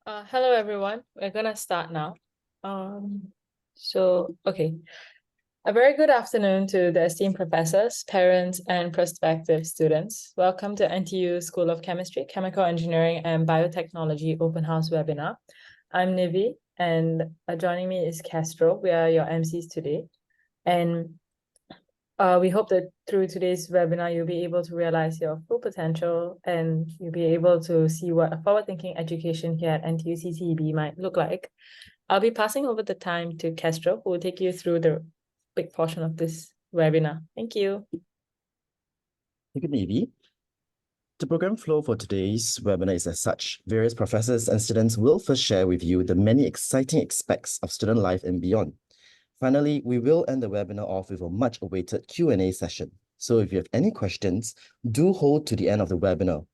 Hello everyone. We're gonna start now. Okay. A very good afternoon to the esteemed professors, parents, and prospective students. Welcome to NTU School of Chemistry, Chemical Engineering and Biotechnology Open House Webinar. I'm Nivi, and joining me is Castro. We are your MCs today. And we hope that through today's webinar, you'll be able to realize your full potential and you'll be able to see what a forward-thinking education here at NTU CCEB might look like. I'll be passing over the time to Castro, who will take you through the big portion of this webinar. Thank you. Thank you, Nivi. The program flow for today's webinar is as such. Various professors and students will first share with you the many exciting aspects of student life and beyond. Finally, we will end the webinar off with a much-awaited Q&A session. So if you have any questions, do hold to the end of the webinar.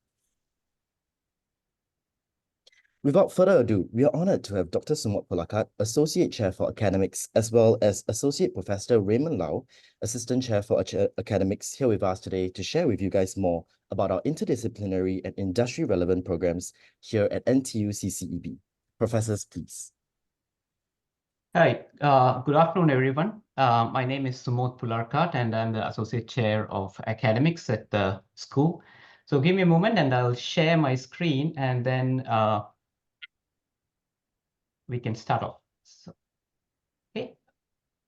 Without further ado, we are honored to have Dr. Sumot Pulakat, Associate Chair for Academics, as well as Associate Professor Raymond Lau, Assistant Chair for Academics, here with us today to share with you guys more about our interdisciplinary and industry-relevant programs here at NTU CCEB. Professors, please. Hi, good afternoon, everyone. My name is Sumot Pulakat, and I'm the Associate Chair of Academics at the school. So give me a moment, and I'll share my screen, and then we can start off. So, okay.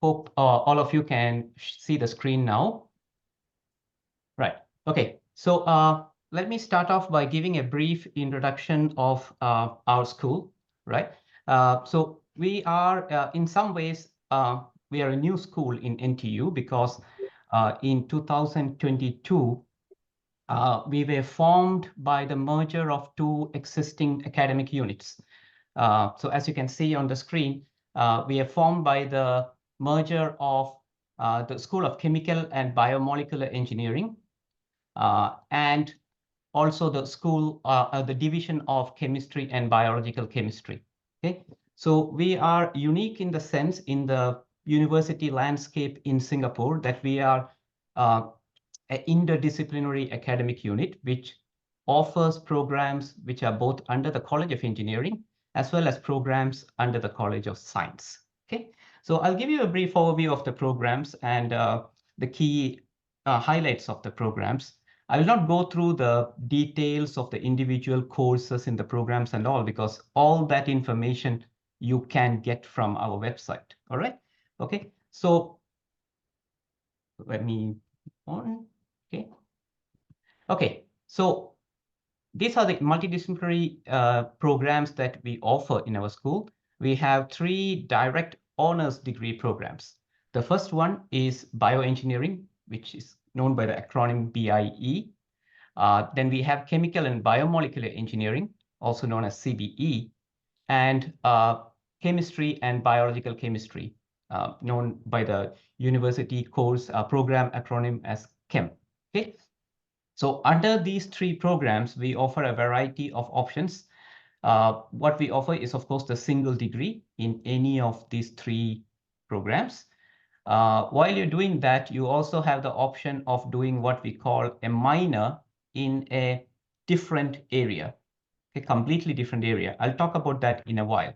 Hope all of you can see the screen now. Right. Okay. So let me start off by giving a brief introduction of our school. Right. So we are, in some ways, we are a new school in NTU because in 2022, we were formed by the merger of two existing academic units. So as you can see on the screen, we are formed by the merger of the School of Chemical and Biomolecular Engineering and also the school, the Division of Chemistry and Biological Chemistry. Okay, so we are unique in the sense in the university landscape in Singapore that we are an interdisciplinary academic unit which offers programs which are both under the College of Engineering as well as programs under the College of Science. Okay, so I'll give you a brief overview of the programs and the key highlights of the programs. I will not go through the details of the individual courses in the programs and all, because all that information you can get from our website. All right. Okay. So let me on. Okay. Okay. So these are the multidisciplinary programs that we offer in our school. We have 3 direct honors degree programs. The first one is bioengineering, which is known by the acronym BIE. Then we have chemical and biomolecular engineering, also known as CBE, and chemistry and biological chemistry, known by the university course program acronym as CHEM. Okay. So under these 3 programs, we offer a variety of options. What we offer is, of course, the single degree in any of these 3 programs. While you're doing that, you also have the option of doing what we call a minor in a different area, a completely different area. I'll talk about that in a while.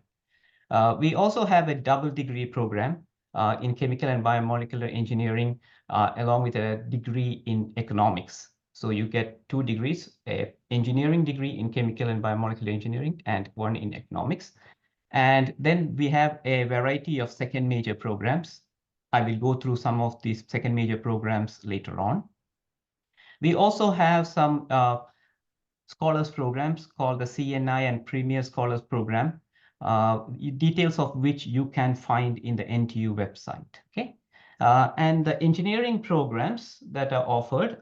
We also have a double degree program in chemical and biomolecular engineering, along with a degree in economics. So you get 2 degrees, an engineering degree in chemical and biomolecular engineering and 1 in economics. And then we have a variety of second major programs. I will go through some of these second major programs later on. We also have some scholars programs called the CNI and Premier Scholars Program, details of which you can find in the NTU website. Okay, and the engineering programs that are offered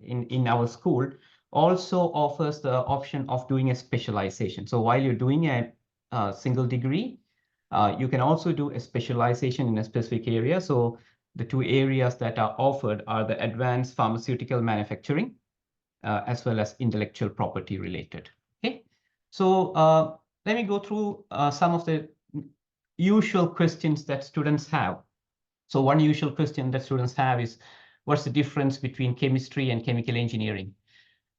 in our school also offers the option of doing a specialization. So while you're doing a single degree, you can also do a specialization in a specific area. So the 2 areas that are offered are the advanced pharmaceutical manufacturing, as well as intellectual property related. Okay, so let me go through some of the usual questions that students have. So one usual question that students have is, what's the difference between chemistry and chemical engineering?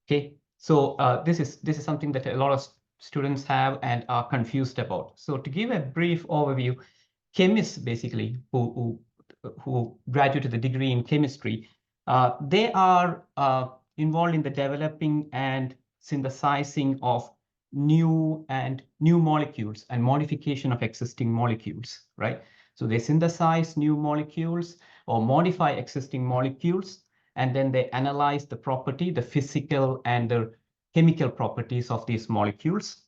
Okay, so this is something that a lot of students have and are confused about. So to give a brief overview, chemists basically who graduate with a degree in chemistry, they are involved in the developing and synthesizing of new molecules and modification of existing molecules, right? So they synthesize new molecules or modify existing molecules, and then they analyze the property, the physical and the chemical properties of these molecules.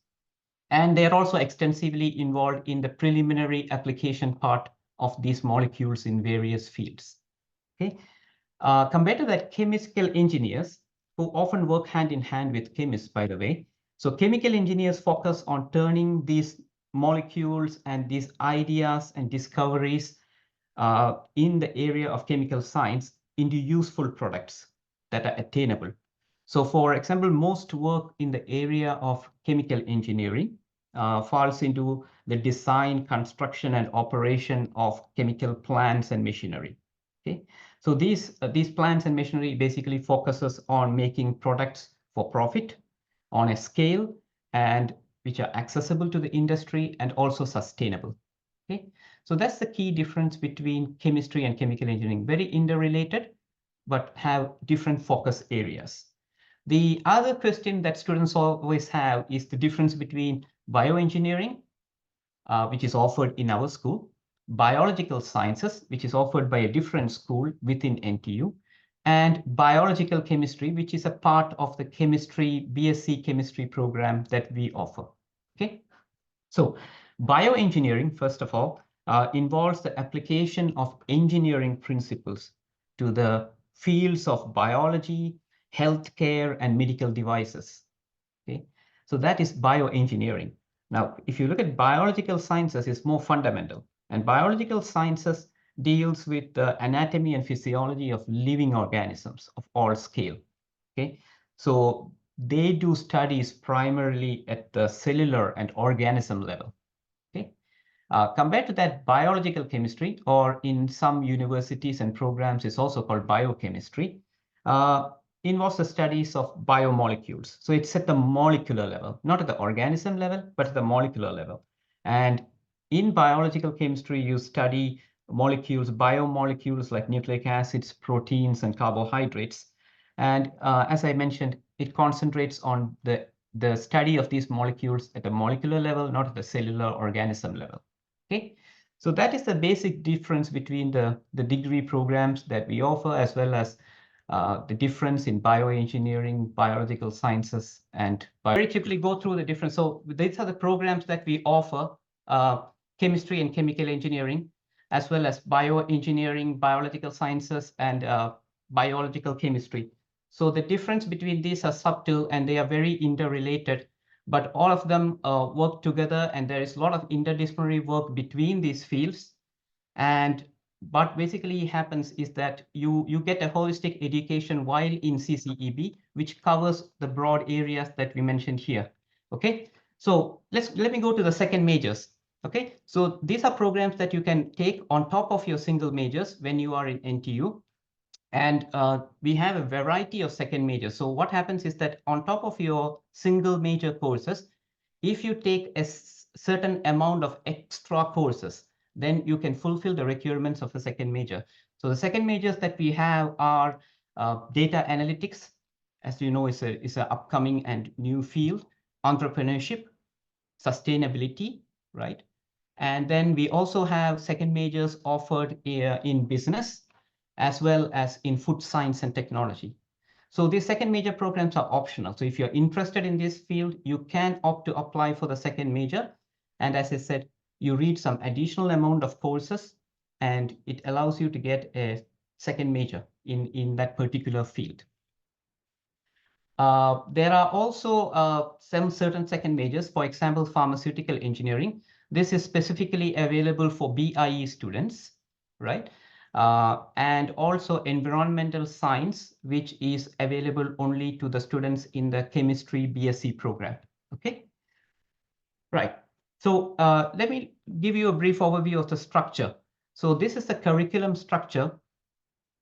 And they are also extensively involved in the preliminary application part of these molecules in various fields. Okay. Compared to that, chemical engineers, who often work hand in hand with chemists, by the way. So chemical engineers focus on turning these molecules and these ideas and discoveries in the area of chemical science into useful products that are attainable. So for example, most work in the area of chemical engineering falls into the design, construction, and operation of chemical plants and machinery. Okay, so these plants and machinery basically focuses on making products for profit on a scale and which are accessible to the industry and also sustainable. Okay, so that's the key difference between chemistry and chemical engineering. Very interrelated, but have different focus areas. The other question that students always have is the difference between bioengineering, which is offered in our school, biological sciences, which is offered by a different school within NTU, and biological chemistry, which is a part of the BSc chemistry program that we offer. Okay, so bioengineering, first of all, involves the application of engineering principles to the fields of biology, healthcare, and medical devices. Okay, so that is bioengineering. Now, if you look at biological sciences, it's more fundamental, and biological sciences deals with the anatomy and physiology of living organisms of all scale. Okay, so they do studies primarily at the cellular and organism level. Okay, compared to that, biological chemistry, or in some universities and programs is also called biochemistry, involves the studies of biomolecules. So it's at the molecular level, not at the organism level, but at the molecular level. And in biological chemistry, you study molecules, biomolecules like nucleic acids, proteins, and carbohydrates. And as I mentioned, it concentrates on the study of these molecules at the molecular level, not at the cellular organism level. Okay, so that is the basic difference between the degree programs that we offer, as well as the difference in bioengineering, biological sciences, and very quickly go through the difference. So these are the programs that we offer, chemistry and chemical engineering, as well as bioengineering, biological sciences, and biological chemistry. So the difference between these are subtle and they are very interrelated, but all of them work together, and there is a lot of interdisciplinary work between these fields. And what basically happens is that you get a holistic education while in CCEB, which covers the broad areas that we mentioned here. Okay, so let me go to the second majors. Okay, so these are programs that you can take on top of your single majors when you are in NTU. And we have a variety of second majors. So what happens is that on top of your single major courses, if you take a certain amount of extra courses, then you can fulfill the requirements of a second major. So the second majors that we have are data analytics, as you know, is an upcoming and new field, entrepreneurship, sustainability, right? And then we also have second majors offered in business, as well as in food science and technology. So these second major programs are optional. So if you're interested in this field, you can opt to apply for the second major. And as I said, you read some additional amount of courses, and it allows you to get a second major in that particular field. There are also some certain second majors, for example, pharmaceutical engineering. This is specifically available for BIE students, right? And also environmental science, which is available only to the students in the chemistry BSc program, okay? Right, so let me give you a brief overview of the structure. So this is the curriculum structure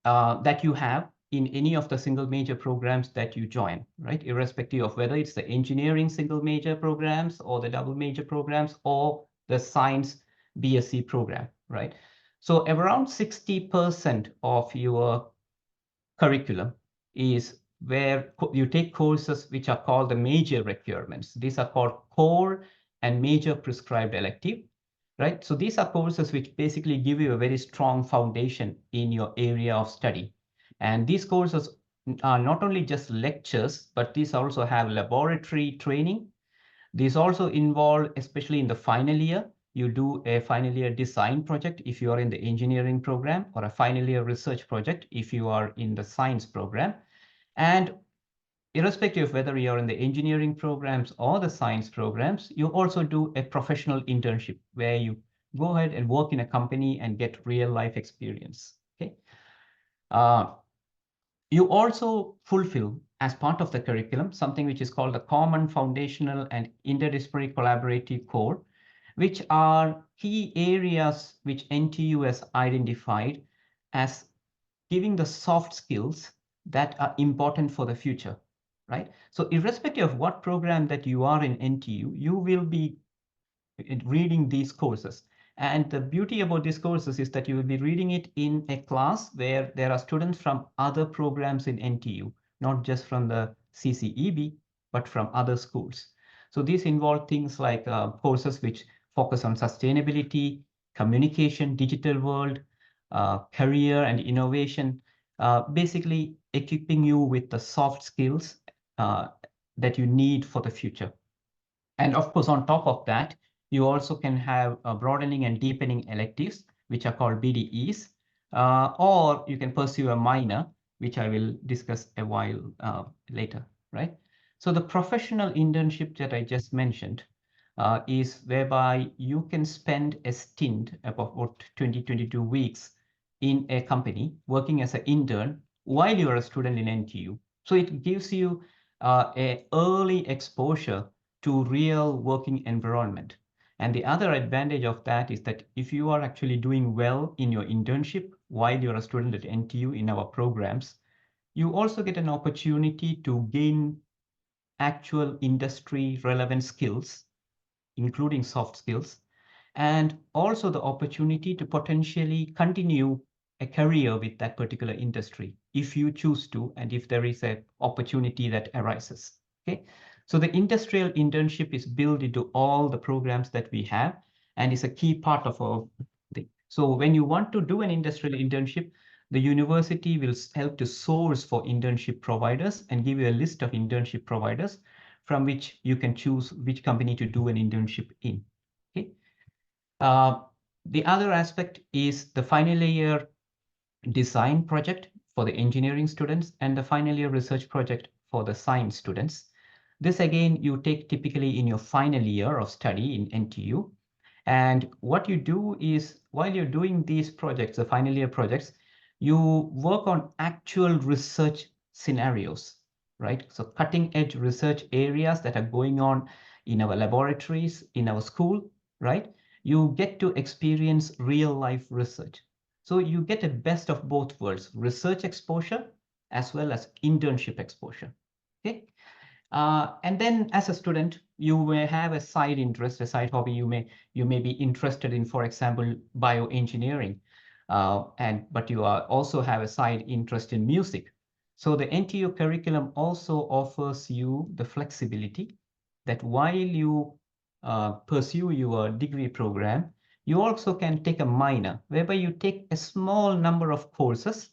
that you have in any of the single major programs that you join, right? Irrespective of whether it's the engineering single major programs or the double major programs or the science BSc program, right? So around 60% of your curriculum is where you take courses which are called the major requirements. These are called core and major prescribed elective, right? So these are courses which basically give you a very strong foundation in your area of study. And these courses are not only just lectures, but these also have laboratory training. These also involve, especially in the final year, you do a final year design project if you are in the engineering program, or a final year research project if you are in the science program. And irrespective of whether you're in the engineering programs or the science programs, you also do a professional internship where you go ahead and work in a company and get real life experience. Okay. You also fulfill, as part of the curriculum, something which is called the Common Foundational and Interdisciplinary Collaborative Core, which are key areas which NTU has identified as giving the soft skills that are important for the future, right? So irrespective of what program that you are in NTU, you will be reading these courses. And the beauty about these courses is that you will be reading it in a class where there are students from other programs in NTU, not just from the CCEB, but from other schools. So these involve things like courses which focus on sustainability, communication, digital world, career and innovation, basically equipping you with the soft skills that you need for the future. And of course, on top of that, you also can have broadening and deepening electives, which are called BDEs, or you can pursue a minor, which I will discuss a while later, right? So the professional internship that I just mentioned is whereby you can spend a stint of about 22 weeks in a company working as an intern while you're a student in NTU. So it gives you an early exposure to real working environment. And the other advantage of that is that if you are actually doing well in your internship while you're a student at NTU in our programs, you also get an opportunity to gain actual industry relevant skills, including soft skills, and also the opportunity to potentially continue a career with that particular industry if you choose to, and if there is an opportunity that arises. Okay. So the industrial internship is built into all the programs that we have and is a key part of our thing. So when you want to do an industrial internship, the university will help to source for internship providers and give you a list of internship providers from which you can choose which company to do an internship in. Okay. The other aspect is the final year design project for the engineering students and the final year research project for the science students. This again, you take typically in your final year of study in NTU. And what you do is, while you're doing these projects, the final year projects, you work on actual research scenarios, right? So cutting edge research areas that are going on in our laboratories, in our school, right? You get to experience real life research. So you get a best of both worlds, research exposure as well as internship exposure, okay? And then as a student, you may have a side interest, a side hobby. You may be interested in, for example, bioengineering, but you also have a side interest in music. So the NTU curriculum also offers you the flexibility that while you pursue your degree program, you also can take a minor, whereby you take a small number of courses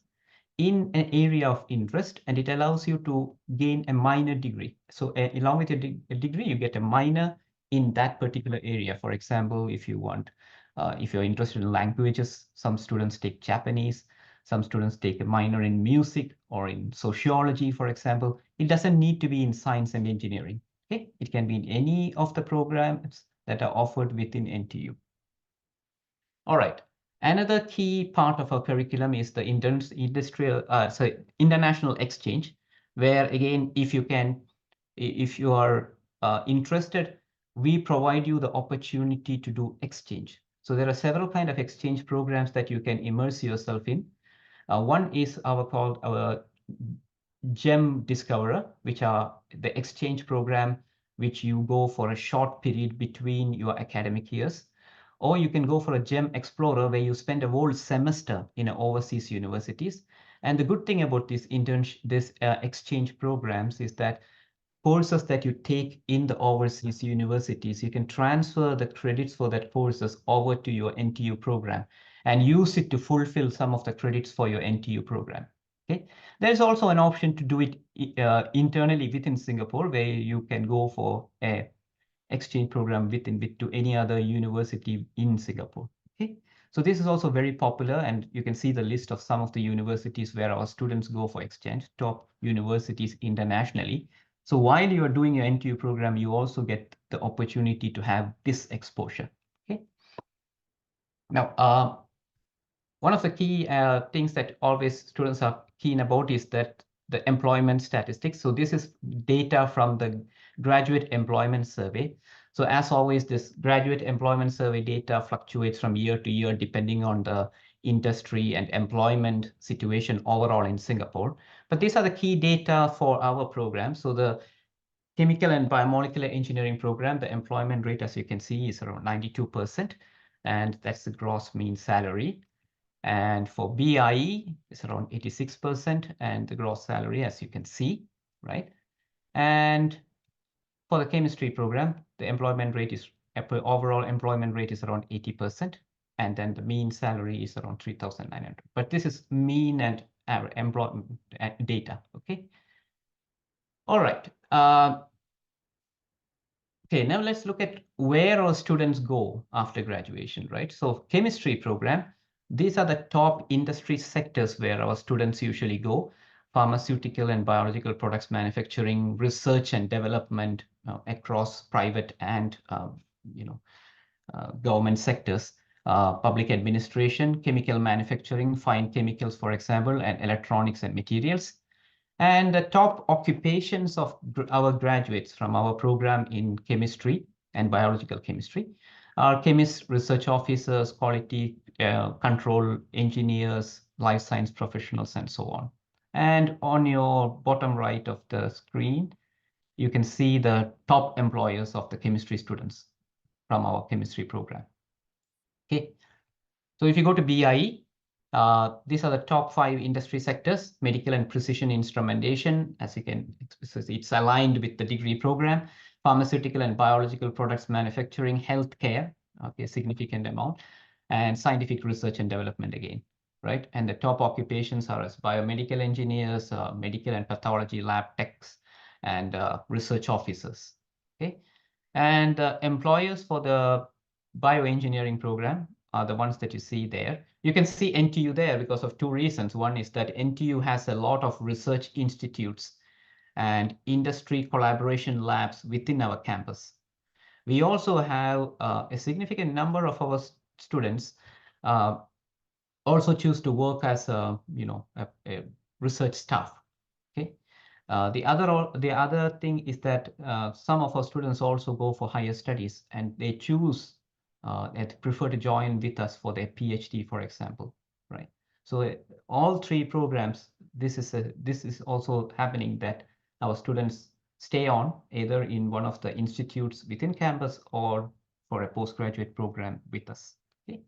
in an area of interest, and it allows you to gain a minor degree. So along with a degree, you get a minor in that particular area. For example, if you're interested in languages, some students take Japanese, some students take a minor in music or in sociology, for example. It doesn't need to be in science and engineering. Okay? It can be in any of the programs that are offered within NTU. All right. Another key part of our curriculum is the international exchange, where again, if you are interested, we provide you the opportunity to do exchange. So there are several kinds of exchange programs that you can immerse yourself in. One is called our GEM Discoverer, which are the exchange program, which you go for a short period between your academic years. Or you can go for a GEM Explorer, where you spend a whole semester in overseas universities. And the good thing about this exchange programs is that courses that you take in the overseas universities, you can transfer the credits for that courses over to your NTU program and use it to fulfill some of the credits for your NTU program. Okay. There's also an option to do it internally within Singapore, where you can go for a exchange program to any other university in Singapore. Okay. So this is also very popular, and you can see the list of some of the universities where our students go for exchange, top universities internationally. So while you are doing your NTU program, you also get the opportunity to have this exposure. Okay. Now, one of the key things that always students are keen about is that the employment statistics. So this is data from the Graduate Employment Survey. So as always, this Graduate Employment Survey data fluctuates from year to year depending on the industry and employment situation overall in Singapore. But these are the key data for our program. So the Chemical and Biomolecular Engineering program, the employment rate, as you can see, is around 92%, and that's the gross mean salary. And for BIE, it's around 86%, and the gross salary, as you can see, right? And for the chemistry program, the overall employment rate is around 80%, and then the mean salary is around 3,900. But this is mean and employment data, okay? All right. Okay, now let's look at where our students go after graduation, right? So chemistry program, these are the top industry sectors where our students usually go: pharmaceutical and biological products manufacturing, research and development across private and government sectors, public administration, chemical manufacturing, fine chemicals, for example, and electronics and materials. And the top occupations of our graduates from our program in chemistry and biological chemistry are chemists, research officers, quality control engineers, life science professionals, and so on. And on your bottom right of the screen, you can see the top employers of the chemistry students from our chemistry program. Okay, so if you go to BIE, these are the top 5 industry sectors: medical and precision instrumentation, as you can, it's aligned with the degree program, pharmaceutical and biological products manufacturing, healthcare, okay, significant amount, and scientific research and development again, right? And the top occupations are as biomedical engineers, medical and pathology lab techs, and research officers, okay? And employers for the bioengineering program are the ones that you see there. You can see NTU there because of 2 reasons. One is that NTU has a lot of research institutes and industry collaboration labs within our campus. We also have a significant number of our students also choose to work as a research staff. Okay. The other thing is that some of our students also go for higher studies, and they choose and prefer to join with us for their PhD, for example, right? So all 3 programs, this is also happening, that our students stay on either in one of the institutes within campus or for a postgraduate program with us. Okay.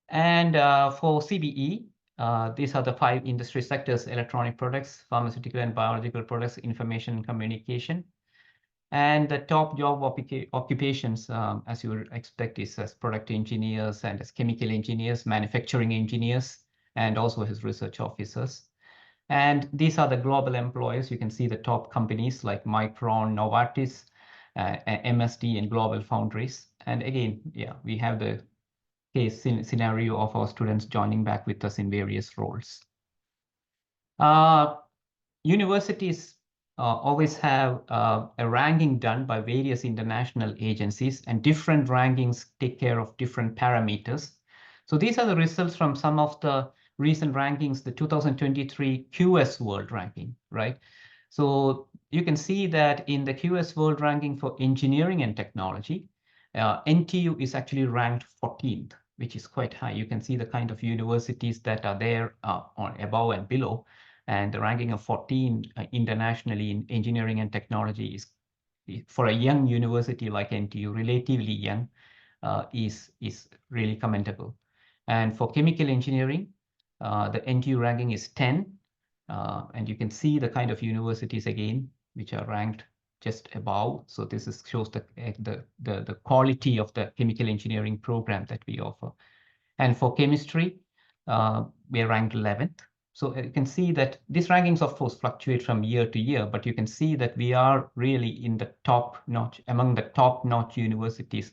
And for CBE, these are the 5 industry sectors: electronic products, pharmaceutical and biological products, information and communication. And the top job occupations, as you would expect, is as product engineers and as chemical engineers, manufacturing engineers, and also as research officers. And these are the global employers. You can see the top companies like Micron, Novartis, MSD, and Global Foundries. And again, yeah, we have the case scenario of our students joining back with us in various roles. Universities always have a ranking done by various international agencies, and different rankings take care of different parameters. So these are the results from some of the recent rankings, the 2023 QS World Ranking, right? So you can see that in the QS World Ranking for Engineering and Technology, NTU is actually ranked 14th, which is quite high. You can see the kind of universities that are there on above and below. and the ranking of 14 internationally in engineering and technology is, for a young university like NTU, relatively young, is really commendable. And for chemical engineering, the NTU ranking is 10, and you can see the kind of universities again which are ranked just above. So this shows the quality of the chemical engineering program that we offer. And for chemistry, we are ranked 11th. So you can see that these rankings, of course, fluctuate from year to year, but you can see that we are really in the top notch, among the top notch universities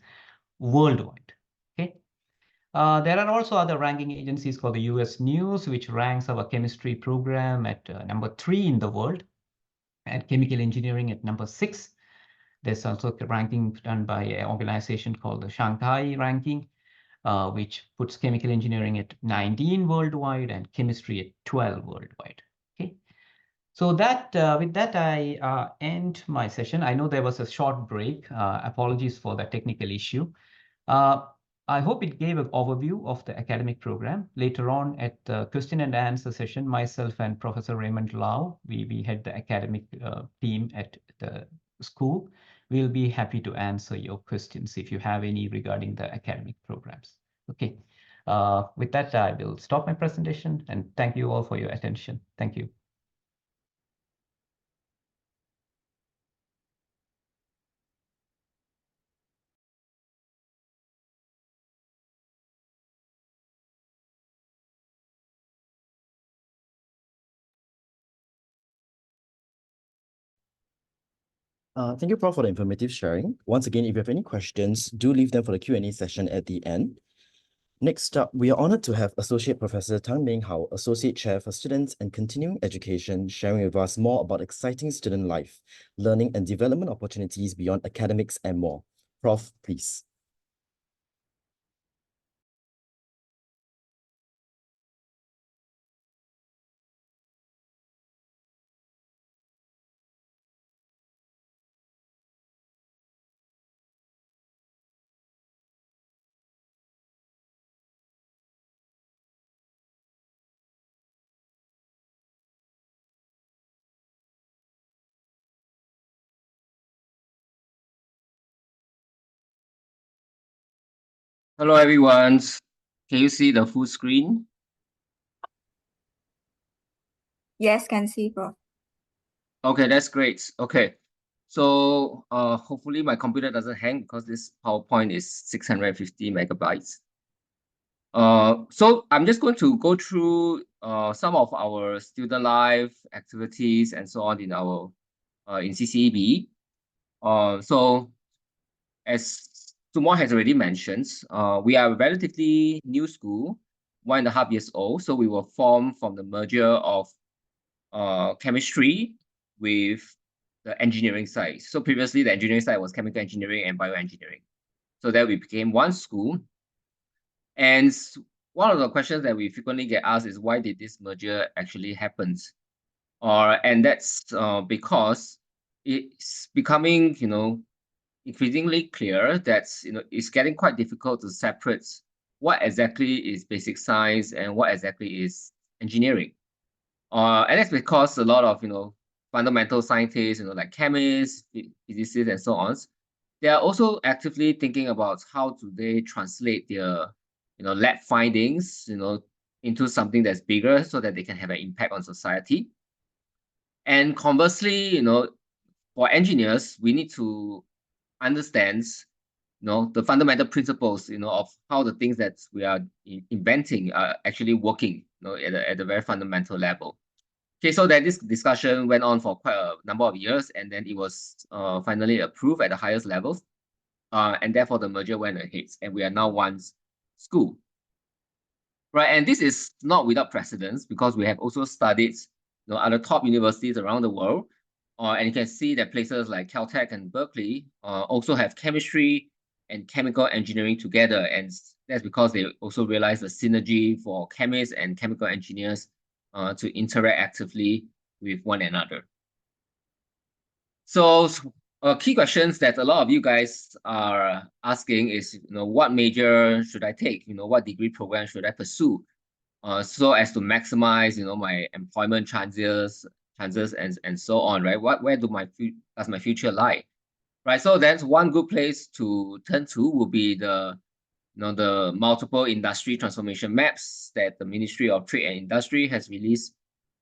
worldwide. Okay. There are also other ranking agencies called the US News, which ranks our chemistry program at number 3 in the world, and chemical engineering at number 6. There's also a ranking done by an organization called the Shanghai ranking, which puts chemical engineering at 19 worldwide and chemistry at 12 worldwide. Okay. So that with that, I end my session. I know there was a short break. Apologies for the technical issue. I hope it gave an overview of the academic program. Later on at the question and answer session, myself and Professor Raymond Lau, we head the academic team at the school. We'll be happy to answer your questions if you have any regarding the academic programs. Okay. With that, I will stop my presentation and thank you all for your attention. Thank you. Thank you, Prof, for the informative sharing. Once again, if you have any questions, do leave them for the Q&A session at the end. Next up, we are honored to have Associate Professor Tang Ming Hao, Associate Chair for Students and Continuing Education, sharing with us more about exciting student life, learning and development opportunities beyond academics and more. Prof, please. Hello, everyone. Can you see the full screen? Yes, can see, Prof. Okay, that's great. Okay. So hopefully my computer doesn't hang because this PowerPoint is 650 megabytes. So I'm just going to go through some of our student life activities and so on in our in CCEB. So as Sumon has already mentioned, we are a relatively new school, 1.5 years old. So we were formed from the merger of chemistry with the engineering side. So previously, the engineering side was chemical engineering and bioengineering. So that we became one school. And one of the questions that we frequently get asked is, why did this merger actually happen? And that's because it's becoming, increasingly clear that, it's getting quite difficult to separate what exactly is basic science and what exactly is engineering. And that's because a lot of, fundamental scientists, like chemists, physicists, and so on, they are also actively thinking about how do they translate their, lab findings, into something that's bigger so that they can have an impact on society. And conversely, for engineers, we need to understand, the fundamental principles, of how the things that we are inventing are actually working, at a very fundamental level. Okay, so then this discussion went on for quite a number of years, and then it was finally approved at the highest levels. And therefore the merger went ahead, and we are now one school. Right, and this is not without precedence because we have also studied, other top universities around the world. And you can see that places like Caltech and Berkeley also have chemistry and chemical engineering together. And that's because they also realize the synergy for chemists and chemical engineers to interact actively with one another. So key questions that a lot of you guys are asking is, what major should I take? What degree program should I pursue? so as to maximize, my employment chances and so on, right? Where does my future lie, right? So that's one good place to turn to will be the multiple industry transformation maps that the Ministry of Trade and Industry has released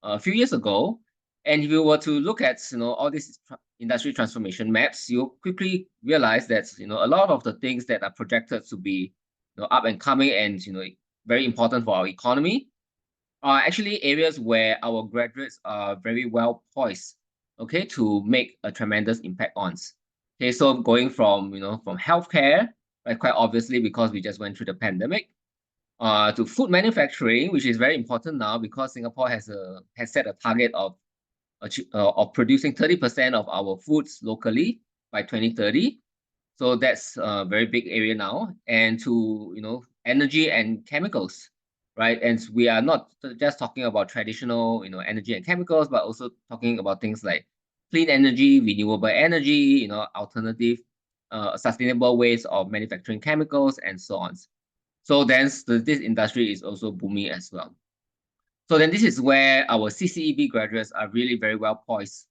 a few years ago. And if you were to look at all these industry transformation maps, you'll quickly realize that a lot of the things that are projected to be up and coming and very important for our economy are actually areas where our graduates are very well poised, okay, to make a tremendous impact on. Okay, so going from from healthcare, right, quite obviously because we just went through the pandemic, to food manufacturing, which is very important now because Singapore has set a target of producing 30% of our foods locally by 2030. So that's a very big area now. And to energy and chemicals, right? And we are not just talking about traditional energy and chemicals, but also talking about things like clean energy, renewable energy, alternative sustainable ways of manufacturing chemicals and so on. So then this industry is also booming as well. So then this is where our CCEB graduates are really very well poised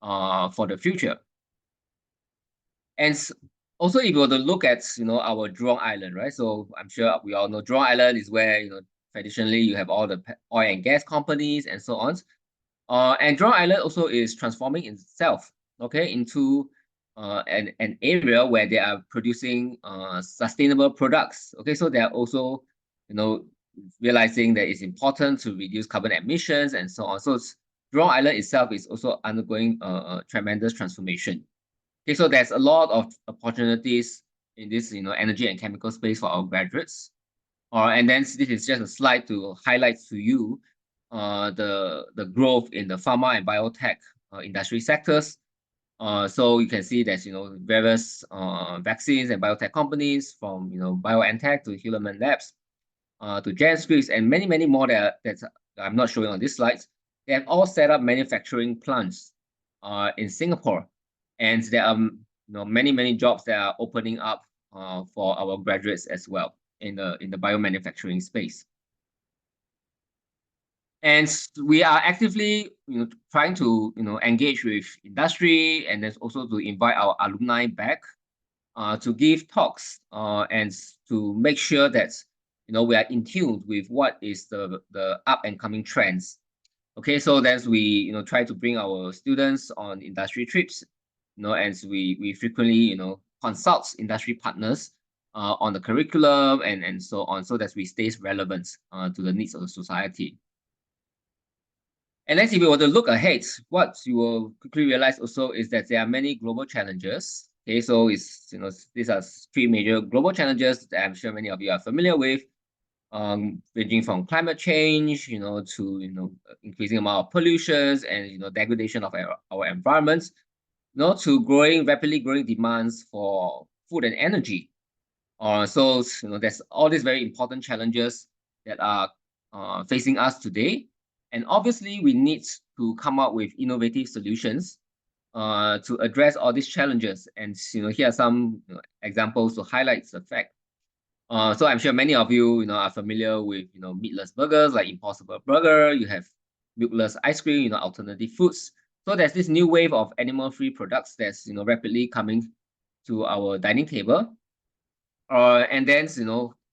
for the future. And also, if you were to look at our Jurong Island, right? So I'm sure we all know Jurong Island is where traditionally you have all the oil and gas companies and so on. And Jurong Island also is transforming itself, okay, into an area where they are producing sustainable products. Okay, so they are also realizing that it's important to reduce carbon emissions and so on. So Jurong Island itself is also undergoing a tremendous transformation. Okay, so there's a lot of opportunities in this energy and chemical space for our graduates. And then this is just a slide to highlight to you the growth in the pharma and biotech industry sectors. So you can see that various vaccines and biotech companies from BioNTech to Hulamin Labs to GenScripts and many more that I'm not showing on this slide. They have all set up manufacturing plants in Singapore, and there are many jobs that are opening up for our graduates as well in the biomanufacturing space. And we are actively trying to engage with industry, and then also to invite our alumni back to give talks and to make sure that we are in tune with what is the up and coming trends. Okay, so then we try to bring our students on industry trips, and we frequently consult industry partners on the curriculum and so on, so that we stay relevant to the needs of the society. And then if you were to look ahead, what you will quickly realize also is that there are many global challenges. Okay, so it's these are three major global challenges that I'm sure many of you are familiar with, ranging from climate change, to increasing amount of pollutions and degradation of our environments, to rapidly growing demands for food and energy. So there's all these very important challenges that are facing us today. And obviously, we need to come up with innovative solutions to address all these challenges. And here are some examples to highlight the fact. So I'm sure many of you are familiar with meatless burgers like Impossible Burger. You have milkless ice cream, alternative foods. So there's this new wave of animal-free products that's rapidly coming to our dining table. And then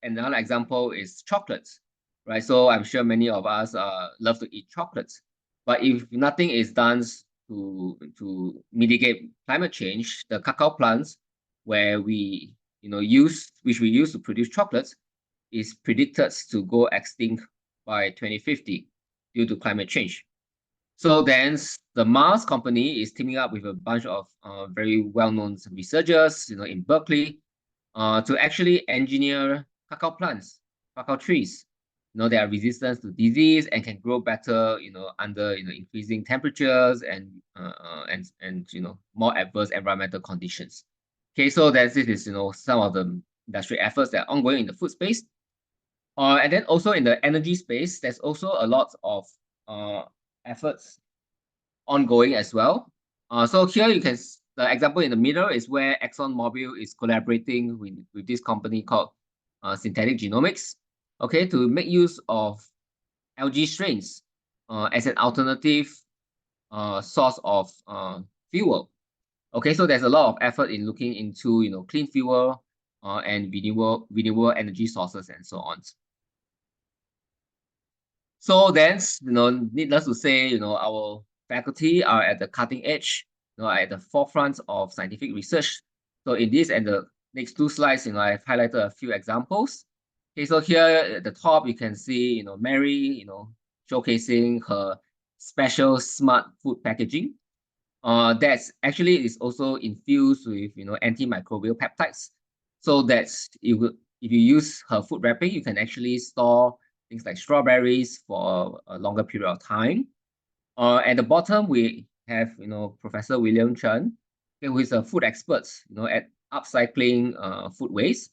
another example is chocolates. Right, so I'm sure many of us love to eat chocolates, but if nothing is done to mitigate climate change, the cacao plants where we use to produce chocolates is predicted to go extinct by 2050 due to climate change. So then the Mars company is teaming up with a bunch of very well-known researchers in Berkeley to actually engineer cacao plants, cacao trees. They are resistant to disease and can grow better, under increasing temperatures and more adverse environmental conditions. Okay, so this is some of the industry efforts that are ongoing in the food space. And then also in the energy space, there's also a lot of efforts ongoing as well. So here you can the example in the middle is where ExxonMobil is collaborating with this company called Synthetic Genomics. Okay, to make use of algae strains as an alternative source of fuel. Okay, so there's a lot of effort in looking into clean fuel and renewable energy sources and so on. So then, needless to say, our faculty are at the cutting edge, at the forefront of scientific research. So in this and the next two slides, I've highlighted a few examples. Okay, so here at the top, you can see, Mary, showcasing her special smart food packaging. That's actually is also infused with, antimicrobial peptides. So that's if you use her food wrapping, you can actually store things like strawberries for a longer period of time. At the bottom, we have, Professor William Chen, who is a food expert, at upcycling food waste.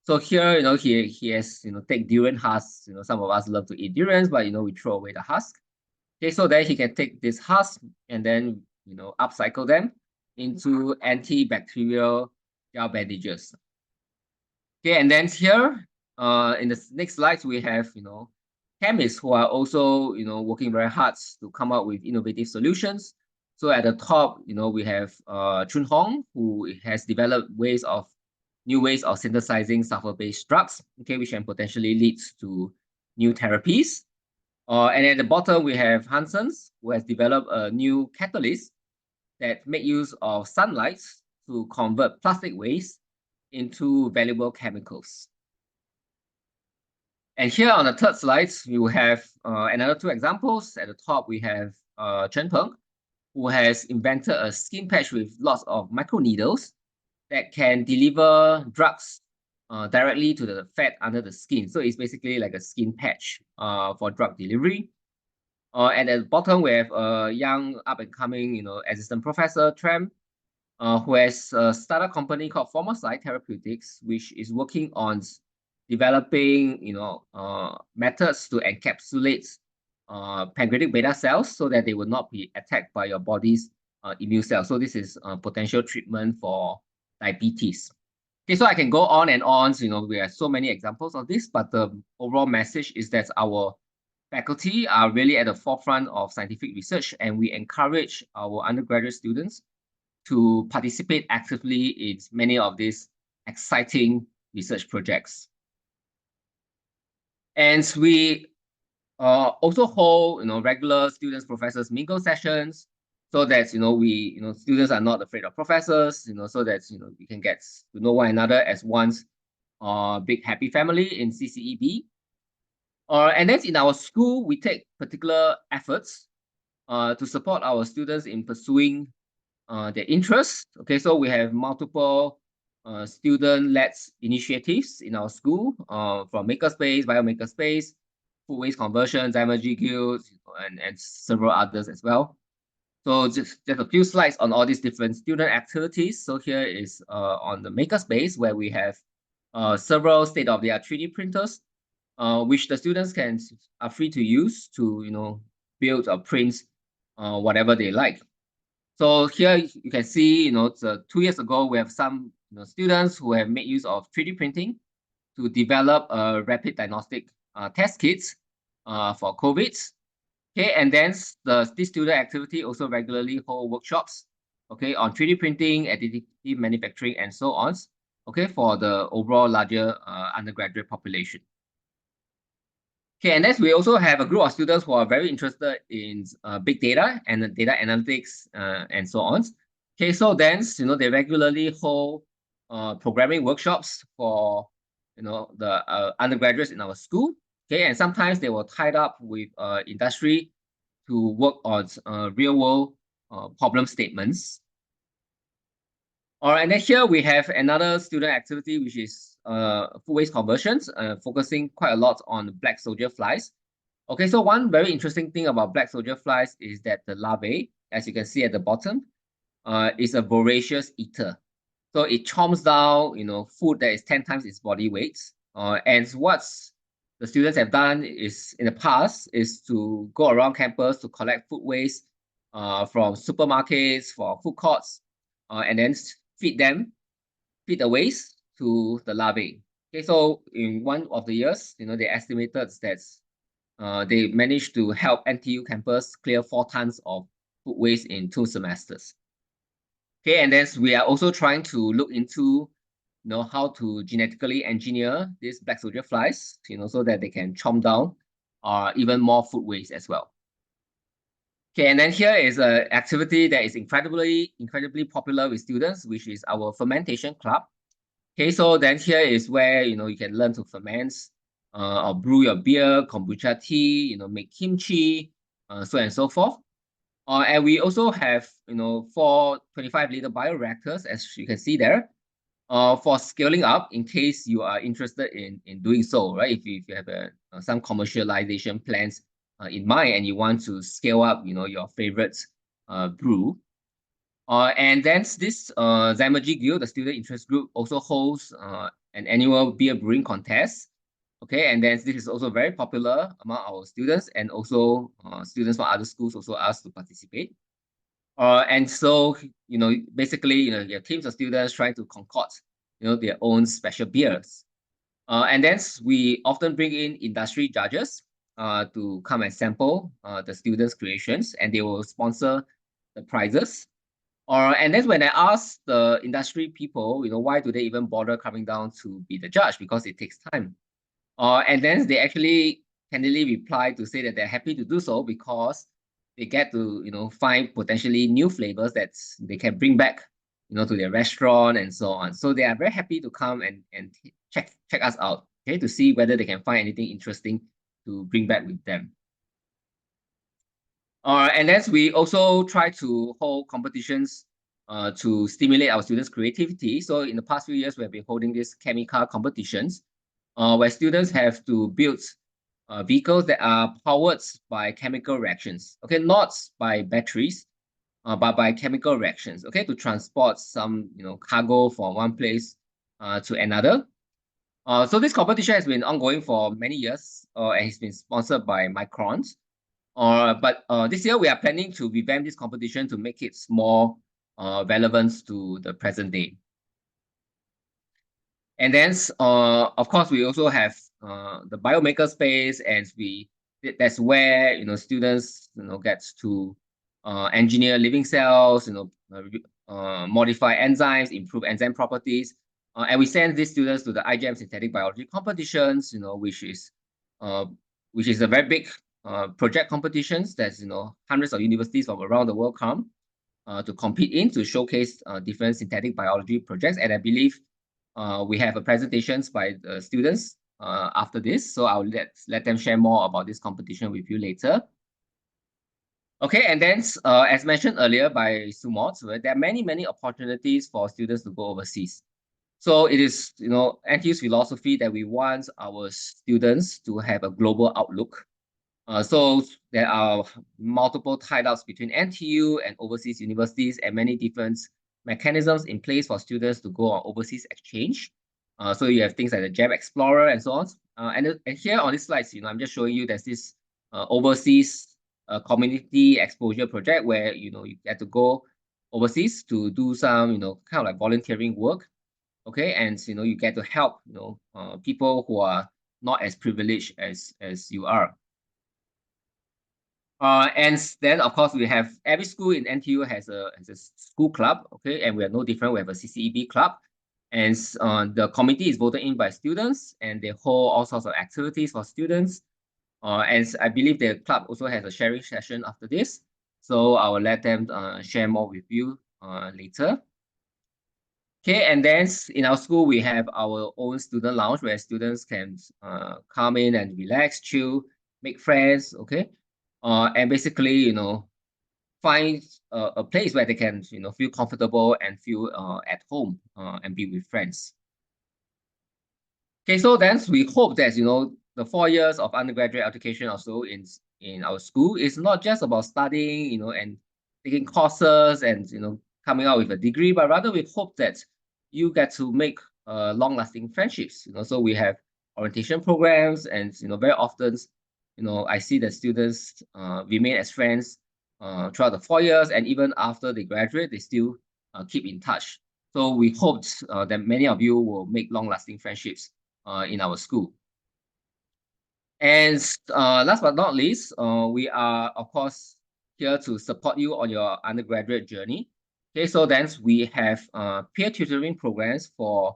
So here, he has, take durian husks. Some of us love to eat durians, but, we throw away the husk. Okay, so then he can take this husk and then, upcycle them into antibacterial gel bandages. Okay, and then here, in the next slides, we have, chemists who are also, working very hard to come up with innovative solutions. So at the top, we have Chun Hong, who has developed new ways of synthesizing sulfur-based drugs, okay, which can potentially lead to new therapies. And at the bottom, we have Hansen's, who has developed a new catalyst that make use of sunlight to convert plastic waste into valuable chemicals. And here on the third slide, we will have another two examples. At the top, we have Chen Peng, who has invented a skin patch with lots of microneedles that can deliver drugs directly to the fat under the skin. So it's basically like a skin patch for drug delivery. And at the bottom, we have a young up-and-coming, assistant professor, Tram, who has a startup company called Formosite Therapeutics, which is working on developing, methods to encapsulate pancreatic beta cells so that they will not be attacked by your body's immune cells. So this is a potential treatment for diabetes. Okay, so I can go on and on. We have so many examples of this, but the overall message is that our faculty are really at the forefront of scientific research, and we encourage our undergraduate students to participate actively in many of these exciting research projects. And we also hold, regular students, professors mingle sessions, so that students are not afraid of professors, so that we can get to know one another as one big happy family in CCEB. And then in our school, we take particular efforts to support our students in pursuing their interests. Okay, so we have multiple student-led initiatives in our school, from makerspace, biomakerspace, food waste conversion, Zymergy Guilds, and several others as well. So just a few slides on all these different student activities. So here is on the makerspace, where we have several state-of-the-art 3D printers, which the students are free to use to build or print whatever they like. So here you can see, 2 years ago, we have some students who have made use of 3D printing to develop a rapid diagnostic test kits for COVID. Okay, and then this student activity also regularly hold workshops, okay, on 3D printing, additive manufacturing, and so on, okay, for the overall larger undergraduate population. Okay, and then we also have a group of students who are very interested in big data and data analytics and so on. Okay, so then they regularly hold programming workshops for the undergraduates in our school. Okay, and sometimes they were tied up with industry to work on real world problem statements. All right, and then here we have another student activity, which is food waste conversions, focusing quite a lot on black soldier flies. Okay, so one very interesting thing about black soldier flies is that the larvae, as you can see at the bottom, is a voracious eater. So it chomps down, food that is 10 times its body weight. And what the students have done is in the past is to go around campus to collect food waste from supermarkets, for food courts, and then feed the waste to the larvae. Okay, so in one of the years, they estimated that they managed to help NTU campus clear 4 tons of food waste in 2 semesters. Okay, and then we are also trying to look into how to genetically engineer these black soldier flies, so that they can chomp down even more food waste as well. Okay, and then here is an activity that is incredibly popular with students, which is our fermentation club. Okay, so then here is where you can learn to ferment or brew your beer, kombucha tea, make kimchi, so on and so forth. And we also have 4 25-liter bioreactors, as you can see there, for scaling up in case you are interested in doing so, right? If you have some commercialization plans in mind and you want to scale up, your favorite brew. And then this Zymergy Guild, the student interest group, also holds an annual beer brewing contest. Okay, and then this is also very popular among our students, and also students from other schools also asked to participate. And so, basically, your teams of students trying to concoct, their own special beers. And then we often bring in industry judges to come and sample the students' creations, and they will sponsor the prizes. And then when I ask the industry people, why do they even bother coming down to be the judge? Because it takes time. And then they actually candidly reply to say that they're happy to do so because they get to find potentially new flavors that they can bring back to their restaurant and so on. So they are very happy to come and check us out, okay, to see whether they can find anything interesting to bring back with them. And then we also try to hold competitions to stimulate our students' creativity. So in the past few years, we have been holding these chemical competitions where students have to build vehicles that are powered by chemical reactions, okay, not by batteries, but by chemical reactions, okay, to transport some cargo from one place to another. So this competition has been ongoing for many years and it's been sponsored by Micron. But this year we are planning to revamp this competition to make it more relevant to the present day. And then, of course, we also have the biomaker space, and that's where students get to engineer living cells, modify enzymes, improve enzyme properties, and we send these students to the IGM synthetic biology competitions, which is a very big project competitions that's hundreds of universities from around the world come to compete in to showcase different synthetic biology projects, and I believe we have presentations by the students after this, so I'll let them share more about this competition with you later. Okay, and then as mentioned earlier by Sumot, there are many opportunities for students to go overseas. So it is NTU's philosophy that we want our students to have a global outlook. So there are multiple tie-ups between NTU and overseas universities and many different mechanisms in place for students to go on overseas exchange. So you have things like the Jam Explorer and so on. And here on this slides, I'm just showing you there's this overseas community exposure project where you get to go overseas to do some kind of like volunteering work. Okay, and you get to help people who are not as privileged as you are. And then, of course, we have every school in NTU has a school club, okay, and we are no different. We have a CCEB club, and the committee is voted in by students, and they hold all sorts of activities for students. And I believe the club also has a sharing session after this, so I will let them share more with you later. Okay, and then in our school, we have our own student lounge where students can come in and relax, chill, make friends, okay? And basically, find a place where they can, feel comfortable and feel at home and be with friends. Okay, so then we hope that, the 4 years of undergraduate education also in our school is not just about studying, and taking courses and, coming out with a degree, but rather we hope that you get to make long-lasting friendships. So we have orientation programs, and very often, I see that students remain as friends throughout the 4 years, and even after they graduate, they still keep in touch. So we hope that many of you will make long-lasting friendships in our school. And last but not least, we are, of course, here to support you on your undergraduate journey. Okay, so then we have peer tutoring programs for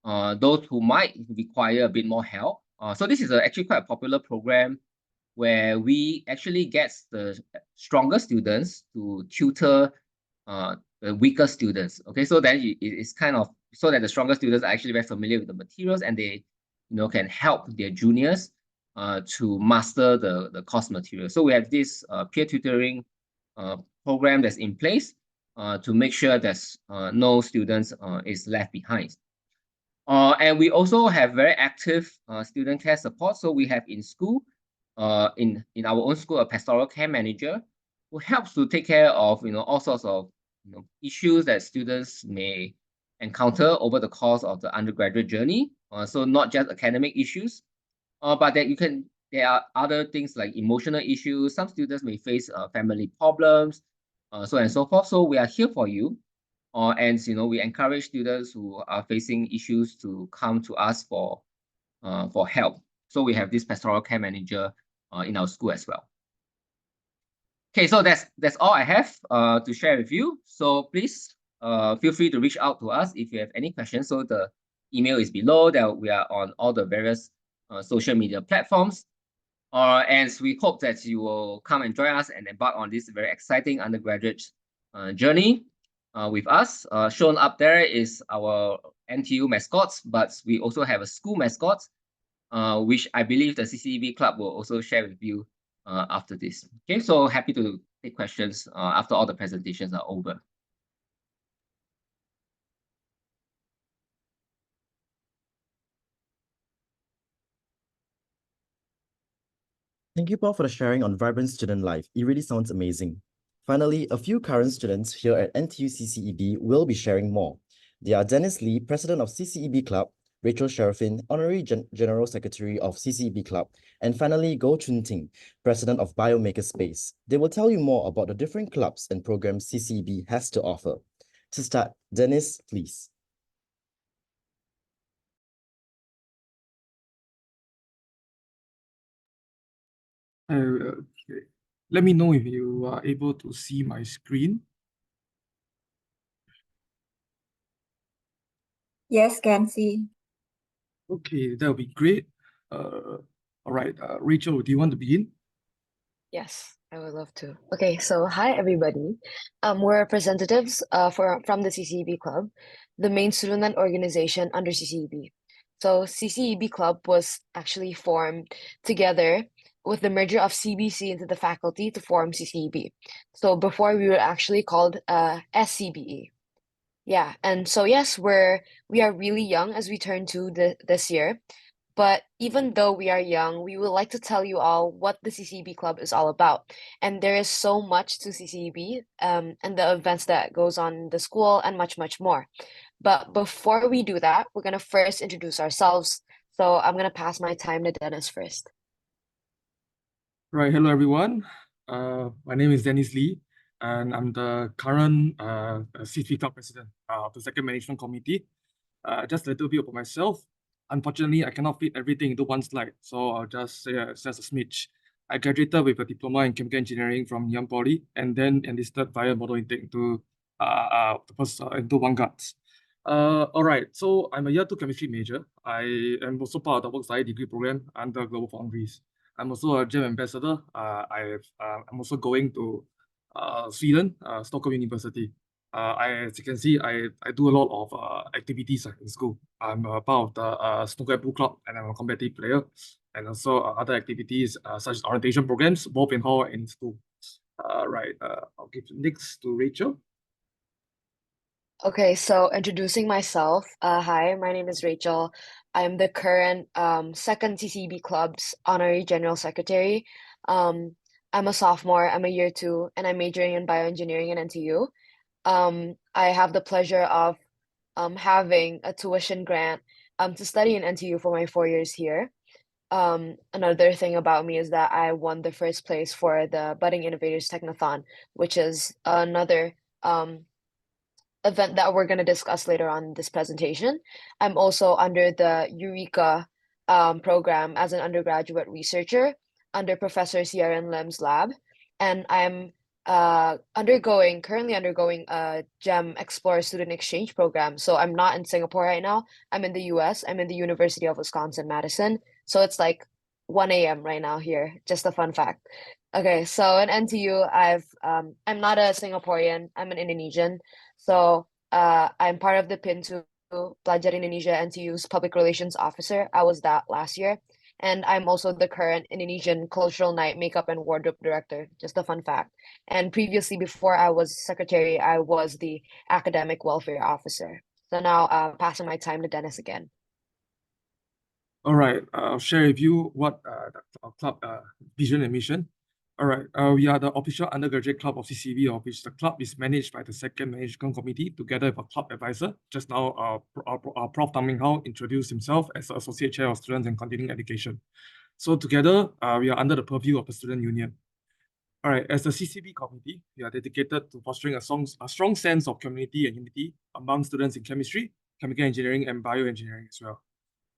those who might require a bit more help. So this is actually quite a popular program where we actually get the stronger students to tutor the weaker students. Okay, so then it's kind of so that the stronger students are actually very familiar with the materials and they can help their juniors to master the course material. So we have this peer tutoring program that's in place to make sure that no students is left behind. And we also have very active student care support. So we have in school, in our own school, a pastoral care manager who helps to take care of all sorts of issues that students may encounter over the course of the undergraduate journey. So not just academic issues, but that there are other things like emotional issues. Some students may face family problems, so on and so forth. So we are here for you. And we encourage students who are facing issues to come to us for help. So we have this pastoral care manager in our school as well. Okay, so that's all I have to share with you. So please feel free to reach out to us if you have any questions. So the email is below. That we are on all the various social media platforms. And we hope that you will come and join us and embark on this very exciting undergraduate journey with us. Shown up there is our NTU mascots, but we also have a school mascot, which I believe the CCEB club will also share with you after this. Okay, so happy to take questions after all the presentations are over. Thank you, Paul, for the sharing on vibrant student life. It really sounds amazing. Finally, a few current students here at NTU CCEB will be sharing more. They are Dennis Lee, President of CCEB Club, Rachel Sharafin, Honorary General Secretary of CCEB Club, and finally, Goh Chun Ting, President of Biomaker Space. They will tell you more about the different clubs and programs CCEB has to offer. To start, Dennis, please. Okay. Let me know if you are able to see my screen. Yes, can see. Okay, that would be great. All right, Rachel, do you want to begin? Yes, I would love to. Okay, so hi everybody. We're representatives from the CCEB Club, the main student organization under CCEB. So CCEB Club was actually formed together with the merger of CBC into the faculty to form CCEB. So before we were actually called SCBE. Yeah, and so yes, we are really young as we turn to this year. But even though we are young, we would like to tell you all what the CCEB Club is all about. And there is so much to CCEB and the events that goes on in the school and much, much more. But before we do that, we're going to first introduce ourselves. So I'm going to pass my time to Dennis first. Right, hello everyone. My name is Dennis Lee, and I'm the current CCEB Club President of the Second Management Committee. Just a little bit about myself. Unfortunately, I cannot fit everything into one slide, so I'll just say just a smidge. I graduated with a diploma in chemical engineering from Ngee Ann Poly, and then enlisted via model intake into Vanguards. All right, so I'm a year 2 chemistry major. I am also part of the work study degree program under Global Foundries. I'm also a GEM ambassador. I'm also going to Sweden, Stockholm University. As you can see, I do a lot of activities in school. I'm a part of the Snooker Pool Club, and I'm a competitive player, and also other activities such as orientation programs, both in hall and in school. Right, I'll give next to Rachel. Okay, so introducing myself. Hi, my name is Rachel. I'm the current second CCEB Club's Honorary General Secretary. I'm a sophomore, I'm a year 2, and I'm majoring in bioengineering in NTU. I have the pleasure of having a tuition grant to study in NTU for my 4 years here. Another thing about me is that I won the first place for the Budding Innovators Technathon, which is another event that we're going to discuss later on in this presentation. I'm also under the Eureka program as an undergraduate researcher under Professor Ciaran Lim's lab, and I'm currently undergoing a GEM Explore student exchange program. So I'm not in Singapore right now. I'm in the US. I'm in the University of Wisconsin-Madison. So it's like 1 a.m. right now here. Just a fun fact. Okay, so in NTU, I'm not a Singaporean. I'm an Indonesian. So I'm part of the PINTU Pelajar Indonesia NTU's Public Relations Officer. I was that last year. And I'm also the current Indonesian Cultural Night Makeup and Wardrobe Director. Just a fun fact. And previously, before I was secretary, I was the Academic Welfare Officer. So now passing my time to Dennis again. All right, I'll share with you what our club vision and mission. All right, we are the official undergraduate club of CCEB, of which the club is managed by the second management committee together with a club advisor. Just now, our Prof. Tang Ming Hao introduced himself as the Associate Chair of Students and Continuing Education. So together, we are under the purview of the Student Union. All right, as the CCEB committee, we are dedicated to fostering a strong sense of community and unity among students in chemistry, chemical engineering, and bioengineering as well.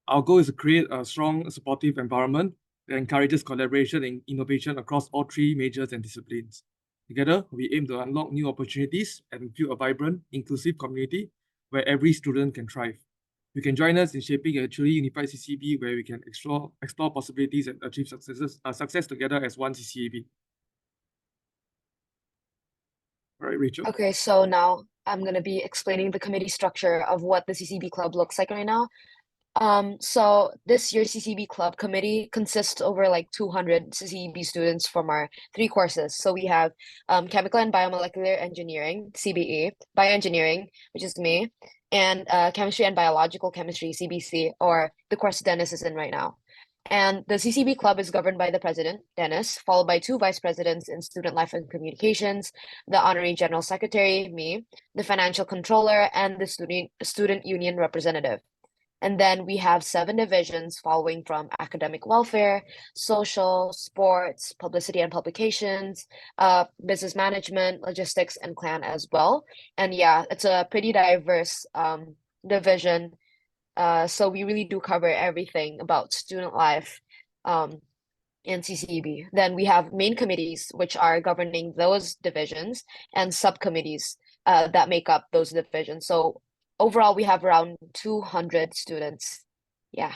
Our goal is to create a strong, supportive environment that encourages collaboration and innovation across all three majors and disciplines. Together, we aim to unlock new opportunities and build a vibrant, inclusive community where every student can thrive. You can join us in shaping a truly unified CCEB where we can explore possibilities and achieve success together as one CCEB. All right, Rachel. Okay, so now I'm going to be explaining the committee structure of what the CCEB club looks like right now. So this year's CCEB club committee consists over like 200 CCEB students from our 3 courses. So we have Chemical and Biomolecular Engineering, CBE, Bioengineering, which is me, and Chemistry and Biological Chemistry, CBC, or the course Dennis is in right now. And the CCEB club is governed by the president, Dennis, followed by 2 vice presidents in student life and communications, the honorary general secretary, me, the financial controller, and the student union representative. And then we have 7 divisions following from academic welfare, social, sports, publicity and publications, business management, logistics, and clan as well. And yeah, it's a pretty diverse division. So we really do cover everything about student life in CCEB. Then we have main committees, which are governing those divisions, and subcommittees that make up those divisions. So overall, we have around 200 students. Yeah.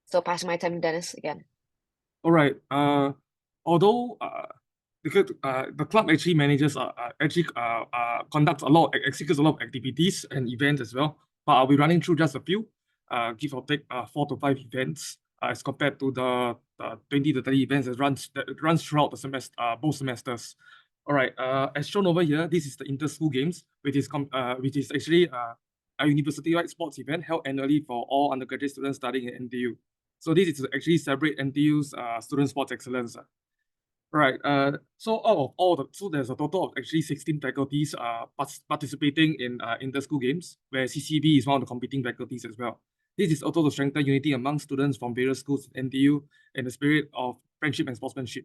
So passing my time to Dennis again. All right. Although the club actually manages conducts executes a lot of activities and events as well. But I'll be running through just a few, give or take 4 to 5 events as compared to the 20 to 30 events that runs throughout the semester, both semesters. All right. As shown over here, this is the Inter-School Games, which is actually a university-wide sports event held annually for all undergraduate students studying at NTU. So this is to actually celebrate NTU's student sports excellence. Right. So there's a total of actually 16 faculties participating in inter-school games, where CCEB is one of the competing faculties as well. This is also to strengthen unity among students from various schools at NTU and the spirit of friendship and sportsmanship.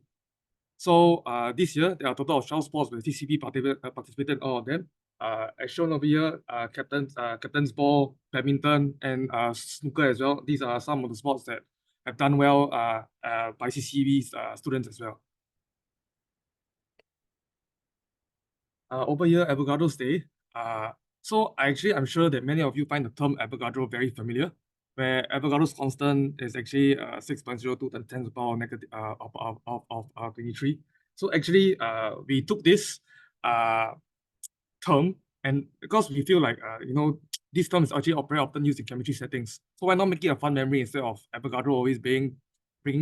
So this year, there are a total of 12 sports where CCEB participated in all of them. As shown over here, captain's ball, badminton, and snooker as well. These are some of the sports that have done well by CCEB's students as well. Over here, Avogadro's Day. So I'm sure that many of you find the term Avogadro very familiar, where Avogadro's constant is actually 6.02 to the 10 to the power negative of 23. So actually, we took this term, and because we feel like this term is actually very often used in chemistry settings, so why not make it a fun memory instead of Avogadro always bringing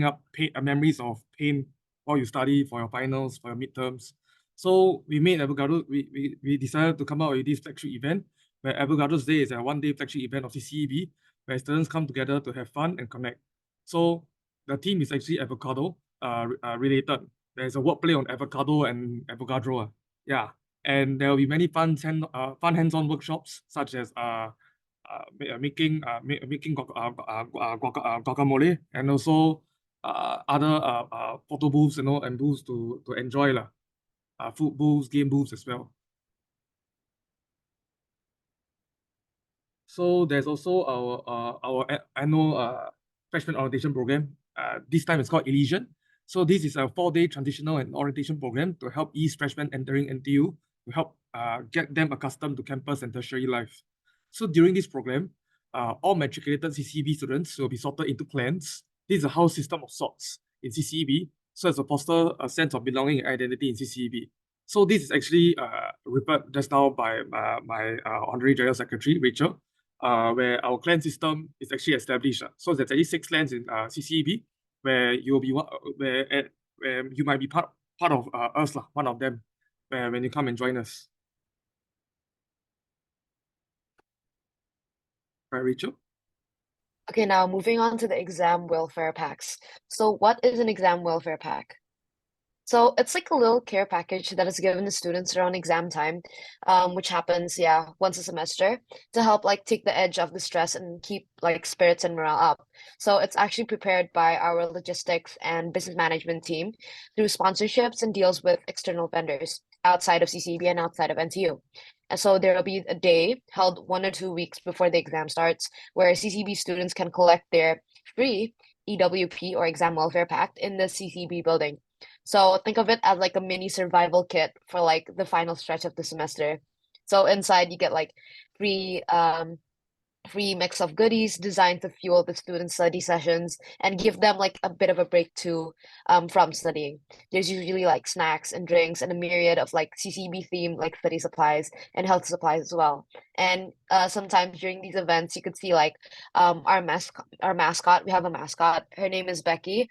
up memories of pain while you study for your finals, for your midterms. So we made Avogadro. We decided to come out with this flagship event, where Avogadro's Day is a one-day flagship event of CCEB, where students come together to have fun and connect. So the theme is actually avocado related. There's a wordplay on avocado and Avogadro. Yeah, and there will be many fun hands-on workshops, such as making guacamole, and also other photo booths, and booths to enjoy food booths, game booths as well. So there's also our annual freshman orientation program. This time it's called Elysian. So this is a 4-day transitional and orientation program to help ease freshmen entering NTU, to help get them accustomed to campus and tertiary life. So during this program, all matriculated CCEB students will be sorted into clans. This is a house system of sorts in CCEB, so as to foster a sense of belonging and identity in CCEB. So this is actually referred just now by my Honorary General Secretary, Rachel, where our clan system is actually established. So there's actually 6 clans in CCEB, where you'll be where you might be part of us, one of them, when you come and join us. Right, Rachel? Okay, now moving on to the exam welfare packs. So what is an exam welfare pack? So it's like a little care package that is given to students around exam time, which happens, once a semester, to help like take the edge off the stress and keep like spirits and morale up. So it's actually prepared by our logistics and business management team through sponsorships and deals with external vendors outside of CCEB and outside of NTU. And so there will be a day held 1 or 2 weeks before the exam starts, where CCEB students can collect their free EWP or exam welfare pack in the CCEB building. So think of it as like a mini survival kit for like the final stretch of the semester. So inside you get like free mix of goodies designed to fuel the student study sessions and give them like a bit of a break too from studying. There's usually like snacks and drinks and a myriad of like CCB themed like study supplies and health supplies as well. And sometimes during these events you could see like our mascot. We have a mascot. Her name is Becky.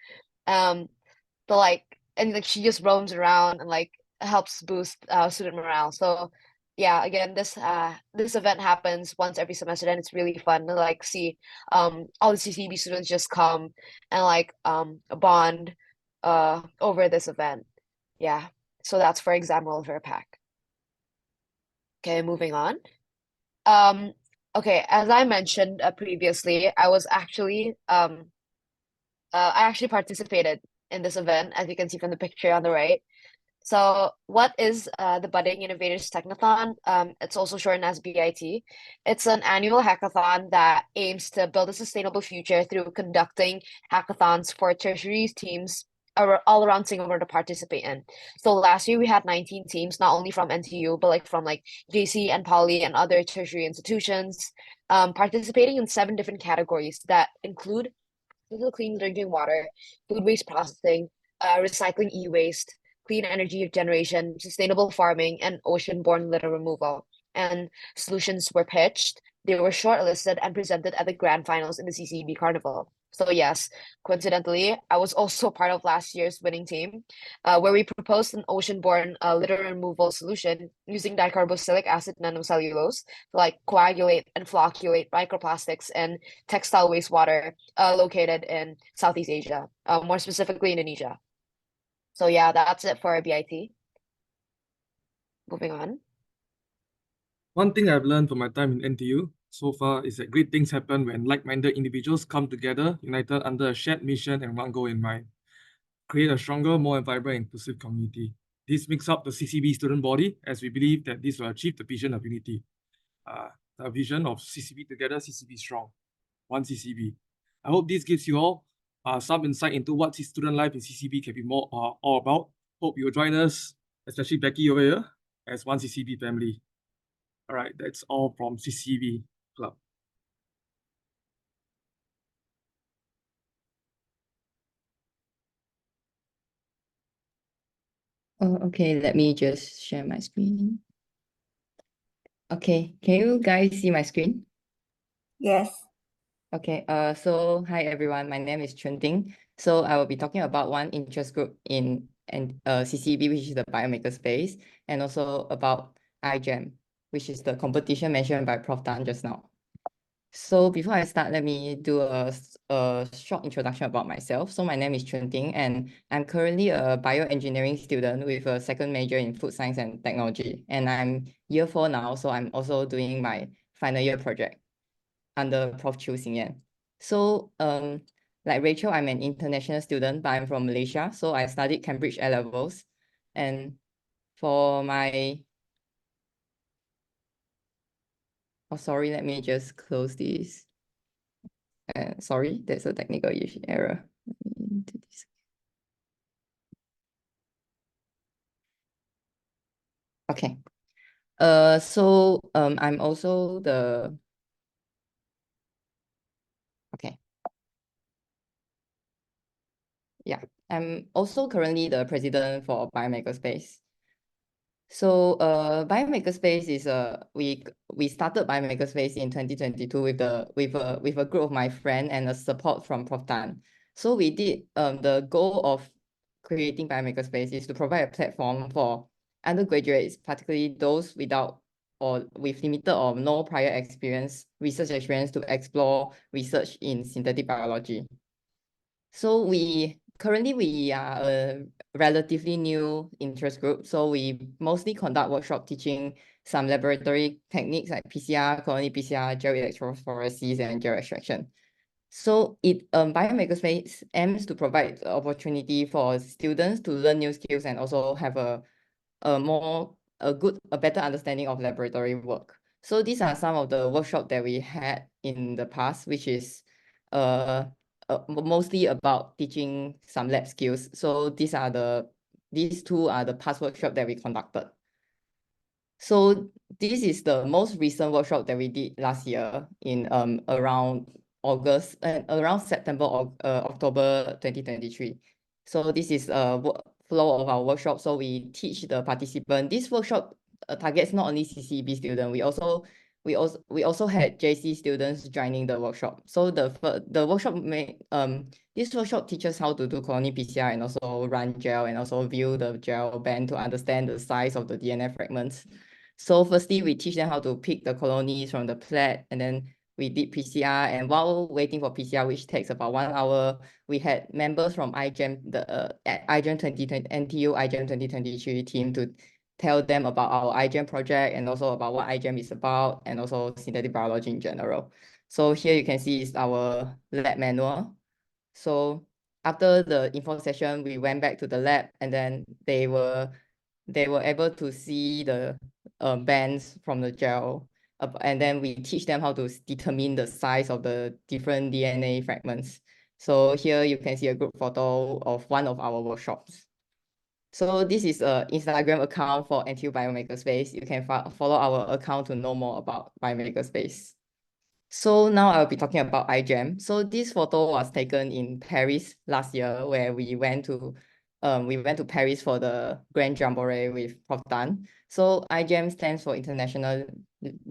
So like and like she just roams around and like helps boost student morale. So yeah, again, this event happens once every semester and it's really fun to like see all the CCEB students just come and like bond over this event. Yeah. So that's for exam welfare pack. Okay, moving on. Okay, as I mentioned previously, I actually participated in this event, as you can see from the picture on the right. So what is the Budding Innovators Technathon? It's also shortened as BIT. It's an annual hackathon that aims to build a sustainable future through conducting hackathons for tertiary teams all around Singapore to participate in. So last year we had 19 teams, not only from NTU, but like from like JC and Poly and other tertiary institutions, participating in 7 different categories that include clean drinking water, food waste processing, recycling e-waste, clean energy generation, sustainable farming, and ocean-borne litter removal. And solutions were pitched. They were shortlisted and presented at the grand finals in the CCEB Carnival. So yes, coincidentally, I was also part of last year's winning team, where we proposed an ocean-borne litter removal solution using dicarboxylic acid nanocellulose to like coagulate and flocculate microplastics and textile wastewater located in Southeast Asia, more specifically Indonesia. So yeah, that's it for BIT. Moving on. One thing I've learned from my time in NTU so far is that great things happen when like-minded individuals come together, united under a shared mission and one goal in mind. Create a stronger, more vibrant, inclusive community. This makes up the CCEB student body, as we believe that this will achieve the vision of unity. The vision of CCEB together, CCEB strong, one CCEB. I hope this gives you all some insight into what student life in CCEB can be more all about. Hope you'll join us, especially Becky over here, as one CCEB family. All right, that's all from CCEB Club. Oh, okay, let me just share my screen. Okay, can you guys see my screen? Yes. Okay, so hi everyone, my name is Chun Ting. So I will be talking about one interest group in CCEB, which is the biomaker space, and also about iGEM, which is the competition mentioned by Prof. Tan just now. So before I start, let me do a short introduction about myself. So my name is Chun Ting, and I'm currently a bioengineering student with a second major in food science and technology. And I'm year 4 now, so I'm also doing my final year project under Prof. Chu Xingyan. So like Rachel, I'm an international student, but I'm from Malaysia. So I studied Cambridge A-levels. And for my... Oh, sorry, let me just close this. Sorry, there's a technical issue error. Okay. I'm also the Yeah, I'm also currently the president for Biomakerspace. So Biomakerspace is we started Biomakerspace in 2022 with a group of my friend and a support from Prof. Tan. So we did the goal of creating Biomakerspace is to provide a platform for undergraduates, particularly those without or with limited or no prior research experience, to explore research in synthetic biology. So currently we are a relatively new interest group. So we mostly conduct workshop teaching some laboratory techniques like PCR, colony PCR, gel electrophoresis, and gel extraction. So Biomakerspace aims to provide the opportunity for students to learn new skills and also have a better understanding of laboratory work. So these are some of the workshops that we had in the past, which is mostly about teaching some lab skills. So these two are the past workshops that we conducted. So this is the most recent workshop that we did last year in around August and around September or October 2023. So this is a flow of our workshop. So we teach the participant. This workshop targets not only CCEB students. We also had JC students joining the workshop. So the workshop this workshop teaches how to do colony PCR and also run gel and also view the gel band to understand the size of the DNA fragments. So firstly, we teach them how to pick the colonies from the plate, and then we did PCR. And while waiting for PCR, which takes about 1 hour, we had members from iGEM, the iGEM 2020, NTU iGEM 2023 team to tell them about our iGEM project and also about what iGEM is about and also synthetic biology in general. So here you can see is our lab manual. So after the info session, we went back to the lab, and then they were able to see the bands from the gel, and then we teach them how to determine the size of the different DNA fragments. So here you can see a group photo of one of our workshops. So this is an Instagram account for NTU Biomakerspace. You can follow our account to know more about Biomakerspace. So now I'll be talking about iGEM. So this photo was taken in Paris last year, where we went to Paris for the Grand Jamboree with Prof. Tan. So iGEM stands for International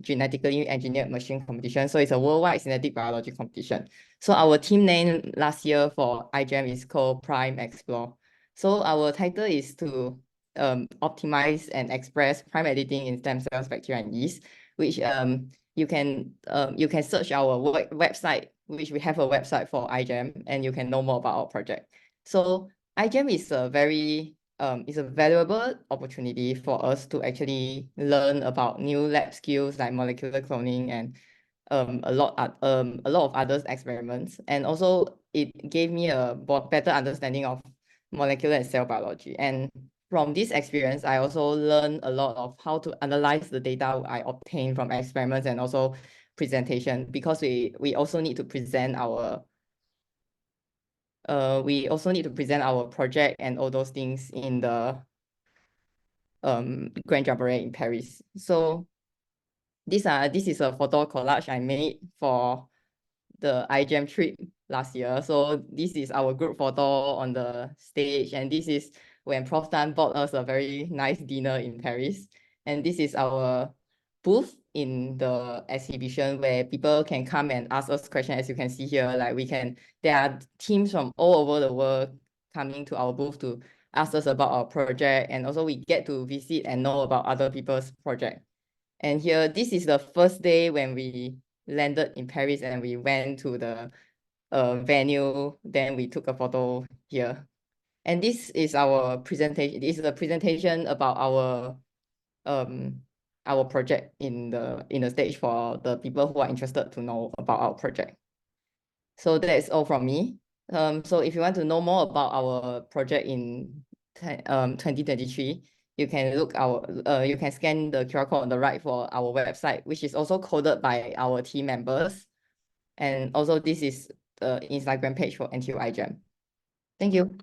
Genetically Engineered Machine Competition. So it's a worldwide synthetic biology competition. So our team name last year for iGEM is called Prime Explore. So our title is to optimize and express prime editing in stem cells, bacteria, and yeast, which you can search our website, which we have a website for iGEM, and you can know more about our project. So iGEM is a very valuable opportunity for us to actually learn about new lab skills like molecular cloning and a lot of other experiments. And also it gave me a better understanding of molecular and cell biology. And from this experience, I also learned a lot of how to analyze the data I obtained from experiments and also presentation, because we also need to present our project and all those things in the Grand Jamboree in Paris. So this is a photo collage I made for the iGEM trip last year. So this is our group photo on the stage, and this is when Prof. Tan bought us a very nice dinner in Paris. And this is our booth in the exhibition, where people can come and ask us questions. As you can see here, there are teams from all over the world coming to our booth to ask us about our project, and also we get to visit and know about other people's project. And here, this is the first day when we landed in Paris and we went to the venue. Then we took a photo here. And this is our presentation. This is a presentation about our project in the stage for the people who are interested to know about our project. So that is all from me. So if you want to know more about our project in 2023, you can you can scan the QR code on the right for our website, which is also coded by our team members. And also this is the Instagram page for NTU iGEM. Thank you.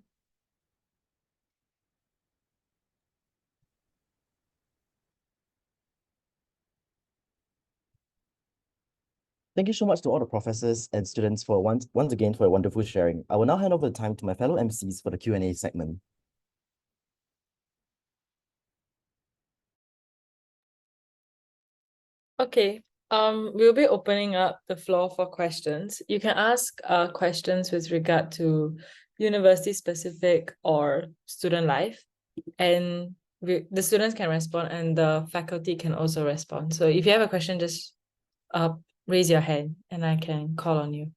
Thank you so much to all the professors and students for once again for a wonderful sharing. I will now hand over the time to my fellow MCs for the Q&A segment. Okay, we'll be opening up the floor for questions. You can ask questions with regard to university specific or student life, and the students can respond and the faculty can also respond. So if you have a question, just raise your hand and I can call on you.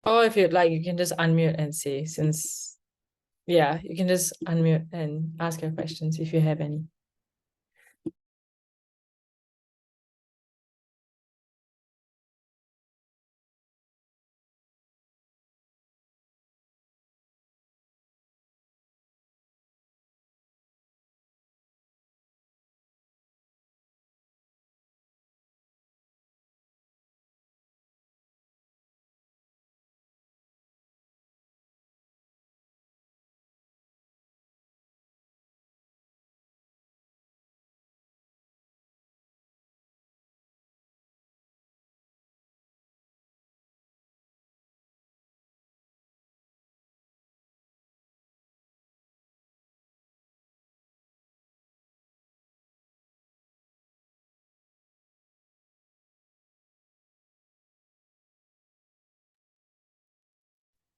Or if you'd like, you can just unmute and say, you can just unmute and ask your questions if you have any.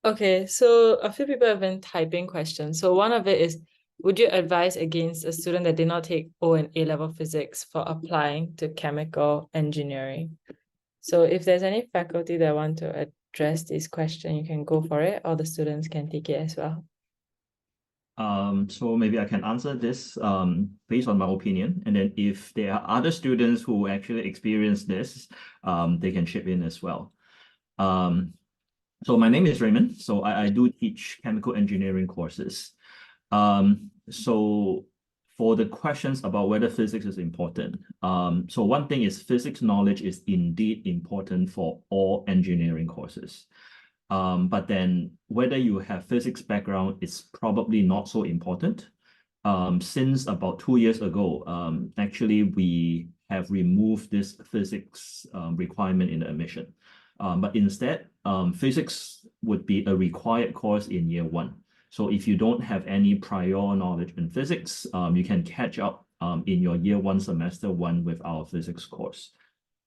Okay, so a few people have been typing questions. So one of it is, would you advise against a student that did not take O and A-level physics for applying to chemical engineering? So if there's any faculty that want to address this question, you can go for it, or the students can take it as well. So maybe I can answer this based on my opinion, and then if there are other students who actually experience this, they can chip in as well. So my name is Raymond. So I do teach chemical engineering courses. So for the questions about whether physics is important, so one thing is physics knowledge is indeed important for all engineering courses. But then whether you have physics background is probably not so important. Since about 2 years ago, actually we have removed this physics requirement in the admission. But instead, physics would be a required course in year 1. So if you don't have any prior knowledge in physics, you can catch up in your year 1 semester 1 with our physics course.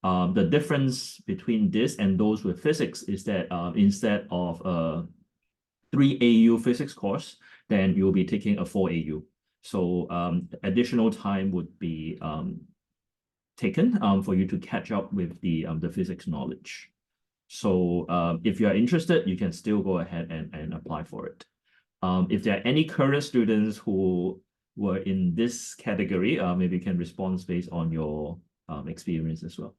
The difference between this and those with physics is that instead of a 3 AU physics course, then you'll be taking a 4 AU. So additional time would be taken for you to catch up with the physics knowledge. So if you are interested, you can still go ahead and apply for it. If there are any current students who were in this category, maybe you can respond based on your experience as well.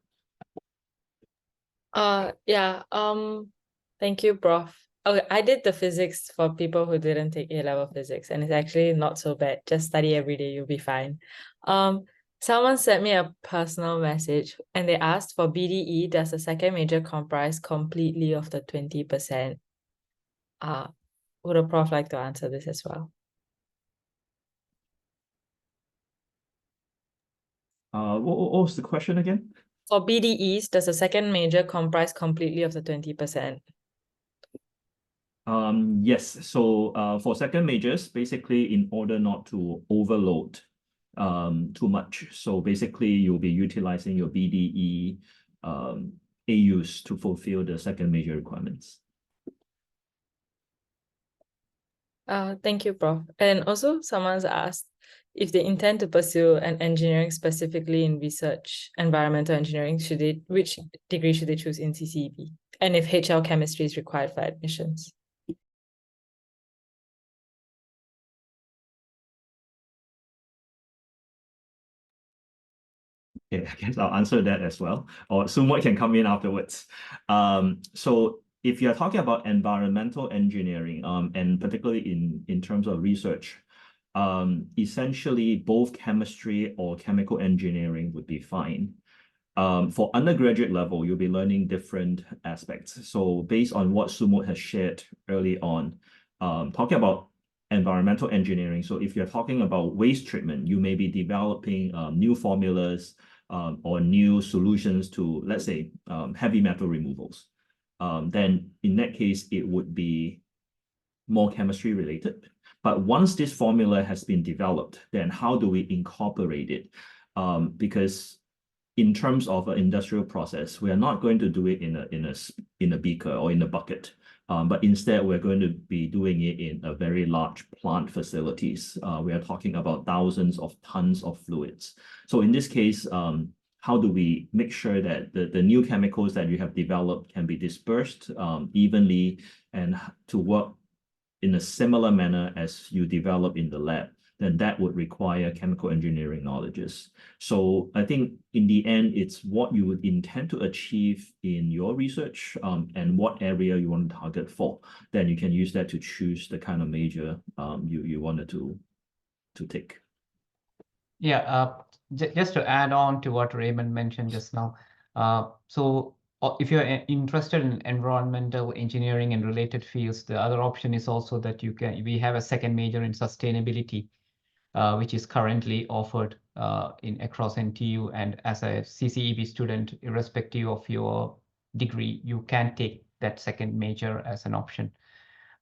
Thank you, Prof. Okay, I did the physics for people who didn't take A-level physics, and it's actually not so bad. Just study every day, you'll be fine. Someone sent me a personal message and they asked, for BDE, does the second major comprise completely of the 20%? Would a prof like to answer this as well? What was the question again? For BDEs, does the second major comprise completely of the 20%? Yes. So for second majors, basically in order not to overload too much. So basically you'll be utilizing your BDE AUs to fulfill the second major requirements. Thank you, Prof. And also someone's asked if they intend to pursue an engineering specifically in research, environmental engineering, which degree should they choose in CCEB? And if HL chemistry is required for admissions? Okay, I guess I'll answer that as well. Or Sumo can come in afterwards. So if you're talking about environmental engineering, and particularly in terms of research, essentially both chemistry or chemical engineering would be fine. For undergraduate level, you'll be learning different aspects. So based on what Sumut has shared early on, talking about environmental engineering. So if you're talking about waste treatment, you may be developing new formulas or new solutions to, let's say, heavy metal removals. Then in that case, it would be more chemistry related. But once this formula has been developed, then how do we incorporate it? Because in terms of an industrial process, we are not going to do it in a beaker or in a bucket, but instead we're going to be doing it in a very large plant facilities. We are talking about thousands of tons of fluids. So in this case, how do we make sure that the new chemicals that you have developed can be dispersed evenly and to work in a similar manner as you develop in the lab? Then that would require chemical engineering knowledges. So I think in the end, it's what you would intend to achieve in your research and what area you want to target for. Then you can use that to choose the kind of major you wanted to take. Yeah, just to add on to what Raymond mentioned just now. So if you're interested in environmental engineering and related fields, the other option is also that we have a second major in sustainability, which is currently offered across NTU, and as a CCEB student, irrespective of your degree, you can take that second major as an option.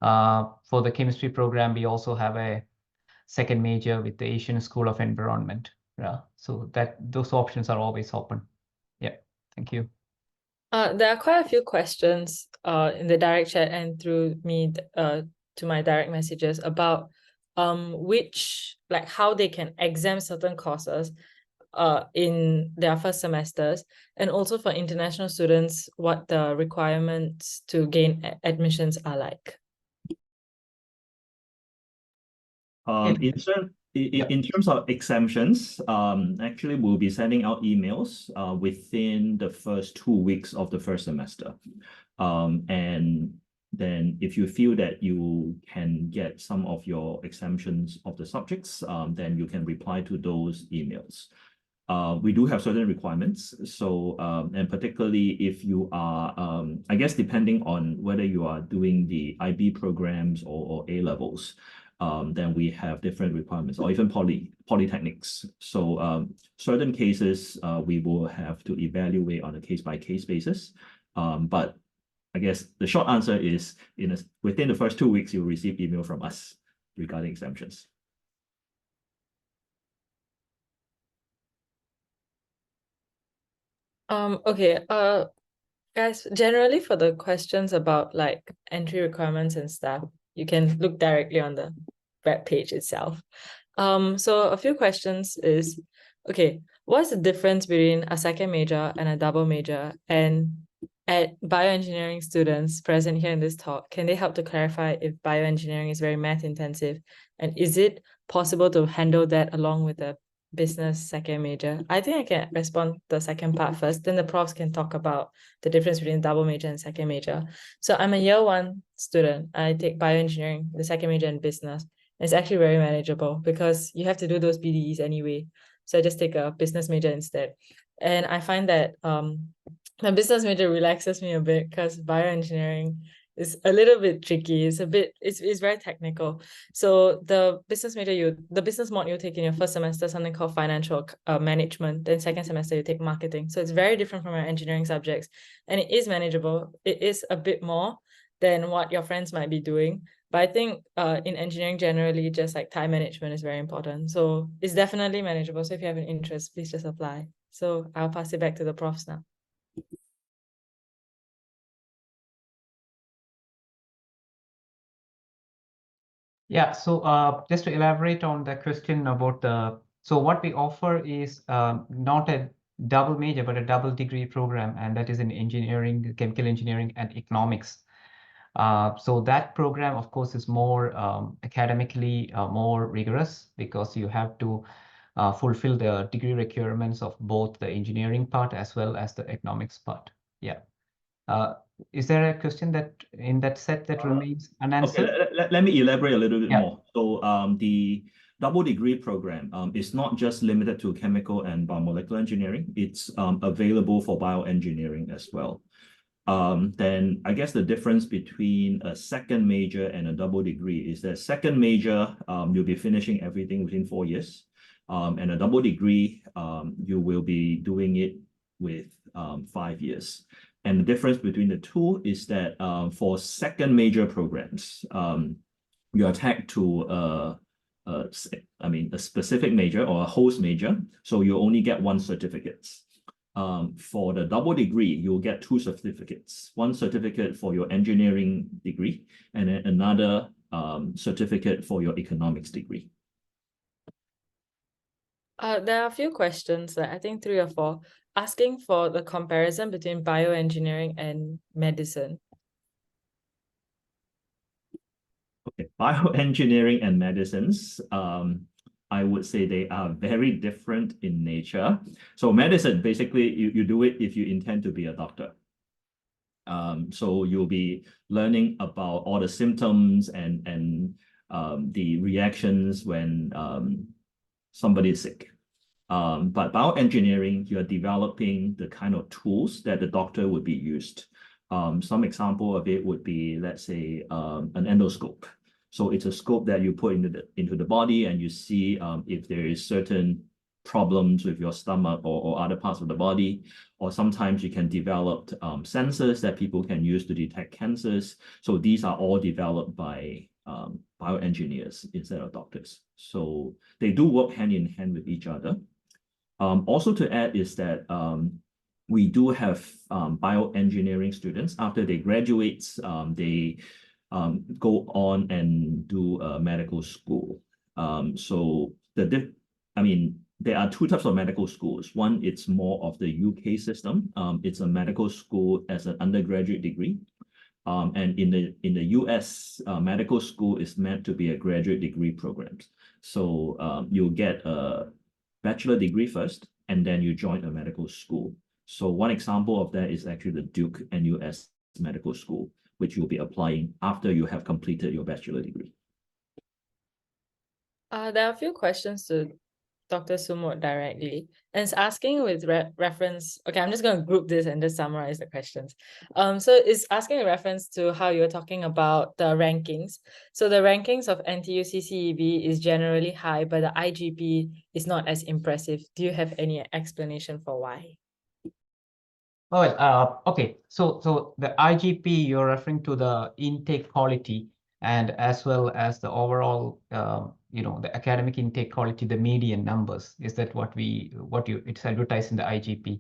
For the chemistry program, we also have a second major with the Asian School of Environment. So those options are always open. Yeah, thank you. There are quite a few questions in the direct chat and through me to my direct messages about how they can exempt certain courses in their first semesters, and also for international students, what the requirements to gain admissions are like. In terms of exemptions, actually we'll be sending out emails within the first 2 weeks of the first semester. And then if you feel that you can get some of your exemptions of the subjects, then you can reply to those emails. We do have certain requirements. So, and particularly if you are, I guess, depending on whether you are doing the IB programs or A levels, then we have different requirements, or even polytechnics. So certain cases we will have to evaluate on a case-by-case basis. But I guess the short answer is within the first 2 weeks, you'll receive email from us regarding exemptions. Okay, guys, generally for the questions about like entry requirements and stuff, you can look directly on the web page itself. So a few questions is, okay, what's the difference between a second major and a double major? And at bioengineering students present here in this talk, can they help to clarify if bioengineering is very math intensive? And is it possible to handle that along with a business second major? I think I can respond to the second part first, then the profs can talk about the difference between double major and second major. So I'm a year 1 student. I take bioengineering, the second major in business. It's actually very manageable because you have to do those BDEs anyway. So I just take a business major instead. And I find that my business major relaxes me a bit because bioengineering is a little bit tricky. It's very technical. So the business mod you take in your first semester, something called financial management. Then second semester you take marketing. So it's very different from your engineering subjects, and it is manageable. It is a bit more than what your friends might be doing. But I think in engineering generally, just like time management is very important. So it's definitely manageable. So if you have an interest, please just apply. So I'll pass it back to the profs now. Yeah, so just to elaborate on the question about so what we offer is not a double major, but a double degree program, and that is in engineering, chemical engineering and economics. So that program, of course, is more academically more rigorous because you have to fulfill the degree requirements of both the engineering part as well as the economics part. Yeah. is there a question that in that set that remains Okay, unanswered? let me elaborate a little bit Yeah. more. So the double degree program is not just limited to chemical and biomolecular engineering. It's available for bioengineering as well. Then I guess the difference between a second major and a double degree is that second major, you'll be finishing everything within 4 years. And a double degree, you will be doing it with 5 years. And the difference between the two is that for second major programs, you are tagged to a specific major or a host major, so you only get 1 certificate. For the double degree, you'll get 2 certificates. 1 certificate for your engineering degree, and then another certificate for your economics degree. There are a few questions, I think 3 or 4, asking for the comparison between bioengineering and medicine. Okay, bioengineering and medicines, I would say they are very different in nature. So medicine, basically, you do it if you intend to be a doctor. So you'll be learning about all the symptoms and the reactions when somebody is sick. But bioengineering, you're developing the kind of tools that the doctor would be used. Some example of it would be, let's say, an endoscope. So it's a scope that you put into the body, and you see if there is certain problems with your stomach or other parts of the body. Or sometimes you can develop sensors that people can use to detect cancers. So these are all developed by bioengineers instead of doctors. So they do work hand in hand with each other. Also to add is that we do have bioengineering students. After they graduate, they go on and do medical school. So there are 2 types of medical schools. One, it's more of the UK system. It's a medical school as an undergraduate degree. And in the US, medical school is meant to be a graduate degree program. So you'll get a bachelor degree first, and then you join a medical school. So one example of that is actually the Duke NUS Medical School, which you'll be applying after you have completed your bachelor degree. There are a few questions to Dr. Sumot directly, and it's asking with reference. Okay, I'm just going to group this and just summarize the questions. So it's asking in reference to how you're talking about the rankings. So the rankings of NTU CCEB is generally high, but the IGP is not as impressive. Do you have any explanation for why? Oh, okay. So the IGP, you're referring to the intake quality, and as well as the overall, the academic intake quality, the median numbers. Is that it's advertised in the IGP?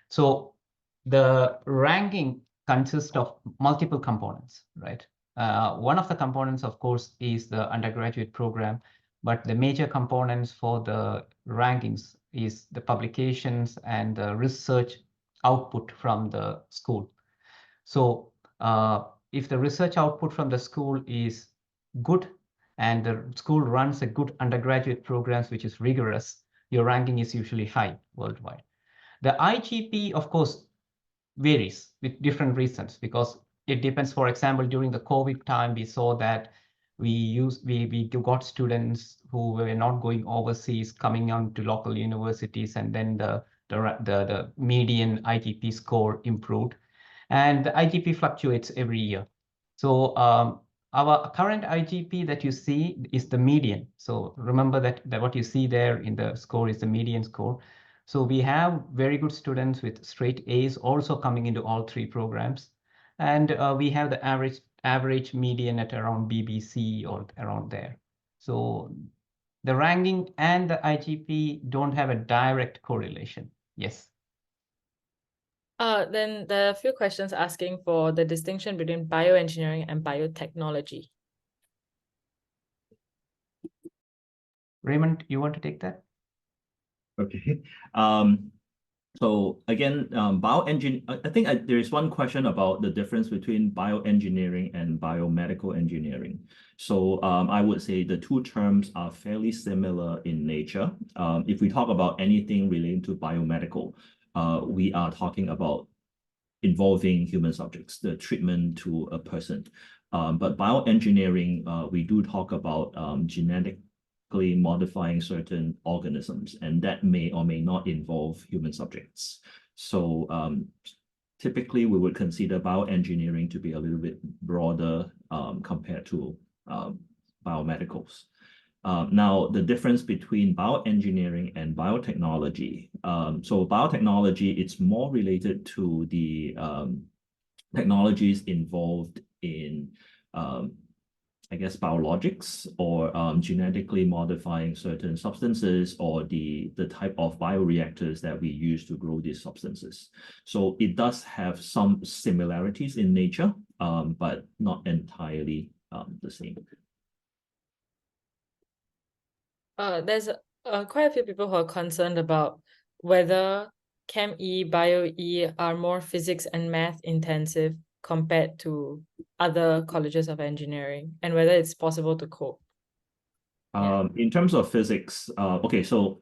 So the ranking consists of multiple components, right? One of the components, of course, is the undergraduate program, but the major components for the rankings is the publications and the research output from the school. So if the research output from the school is good and the school runs a good undergraduate programs, which is rigorous, your ranking is usually high worldwide. The IGP, of course, varies with different reasons, because it depends. For example, during the COVID time, we saw that we got students who were not going overseas coming on to local universities, and then the median IGP score improved, and the IGP fluctuates every year. So our current IGP that you see is the median. So remember that what you see there in the score is the median score. So we have very good students with straight A's also coming into all 3 programs. And we have the average median at around BBC or around there. So the ranking and the IGP don't have a direct correlation. Yes. Then there are a few questions asking for the distinction between bioengineering and biotechnology. Raymond, you want to take that? Okay. So again, I think there is one question about the difference between bioengineering and biomedical engineering. So I would say the 2 terms are fairly similar in nature. If we talk about anything relating to biomedical, we are talking about involving human subjects, the treatment to a person. But bioengineering, we do talk about genetically modifying certain organisms, and that may or may not involve human subjects. So typically, we would consider bioengineering to be a little bit broader compared to biomedicals. Now, the difference between bioengineering and biotechnology. So biotechnology, it's more related to the technologies involved in, I guess, biologics or genetically modifying certain substances or the type of bioreactors that we use to grow these substances. So it does have some similarities in nature, but not entirely the same. There's quite a few people who are concerned about whether Chem E, Bio E are more physics and math intensive compared to other colleges of engineering, and whether it's possible to cope. In terms of physics, okay, so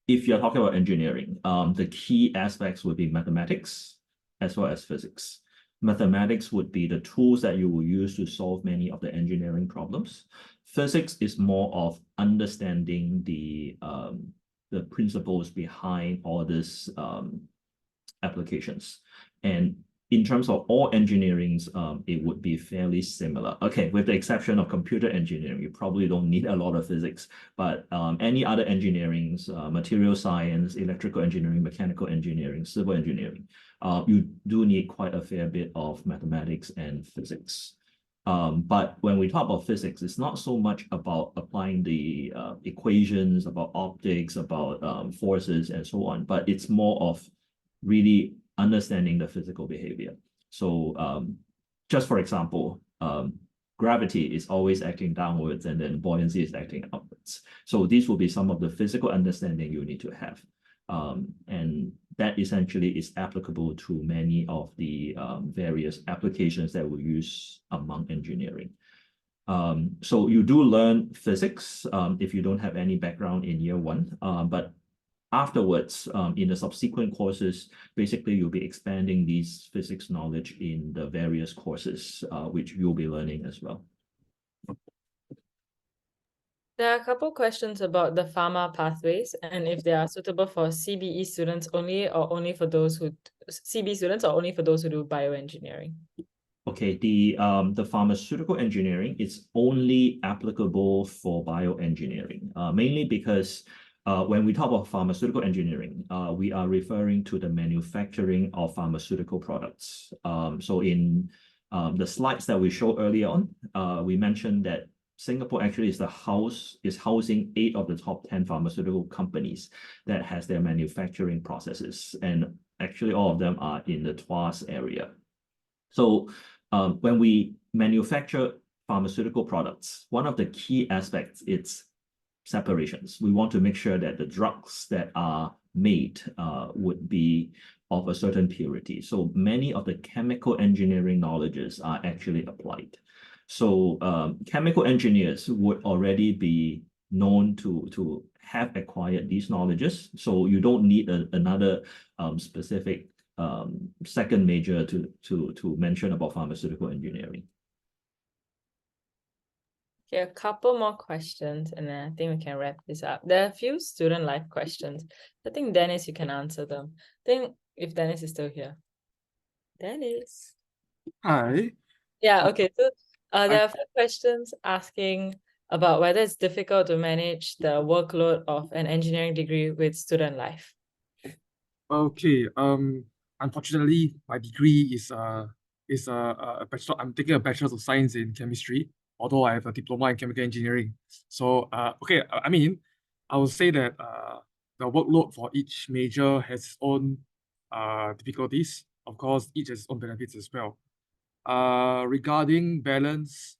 if you're talking about engineering, the key aspects would be mathematics as well as physics. Mathematics would be the tools that you will use to solve many of the engineering problems. Physics is more of understanding the principles behind all these applications. And in terms of all engineerings, it would be fairly similar. Okay, with the exception of computer engineering, you probably don't need a lot of physics, but any other engineerings, material science, electrical engineering, mechanical engineering, civil engineering, you do need quite a fair bit of mathematics and physics. But when we talk about physics, it's not so much about applying the equations, about optics, about forces and so on, but it's more of really understanding the physical behavior. So just for example, gravity is always acting downwards and then buoyancy is acting upwards. So these will be some of the physical understanding you need to have. And that essentially is applicable to many of the various applications that we use among engineering. So you do learn physics if you don't have any background in year one, but afterwards, in the subsequent courses, basically you'll be expanding these physics knowledge in the various courses, which you'll be learning as well. There are a couple questions about the pharma pathways and if they are suitable for CBE students only, or only for those who CB students, or only for those who do bioengineering. Okay, the pharmaceutical engineering is only applicable for bioengineering, mainly because when we talk about pharmaceutical engineering, we are referring to the manufacturing of pharmaceutical products. So in the slides that we showed earlier on, we mentioned that Singapore actually is housing 8 of the top 10 pharmaceutical companies that has their manufacturing processes, and actually all of them are in the Tuas area. So when we manufacture pharmaceutical products, one of the key aspects is separations. We want to make sure that the drugs that are made would be of a certain purity. So many of the chemical engineering knowledges are actually applied. So chemical engineers would already be known to have acquired these knowledges. So you don't need another specific second major to mention about pharmaceutical engineering. Okay, a couple more questions and then I think we can wrap this up. There are a few student life questions. I think Dennis, you can answer them. I think if Dennis is still here. Dennis. Hi. Yeah, okay. So there are a few questions asking about whether it's difficult to manage the workload of an engineering degree with student life. Okay. Unfortunately, my degree is a bachelor. I'm taking a Bachelor of Science in Chemistry, although I have a diploma in chemical engineering. So okay, I mean, I would say that the workload for each major has its own difficulties. Of course, each has its own benefits as well. Regarding balance,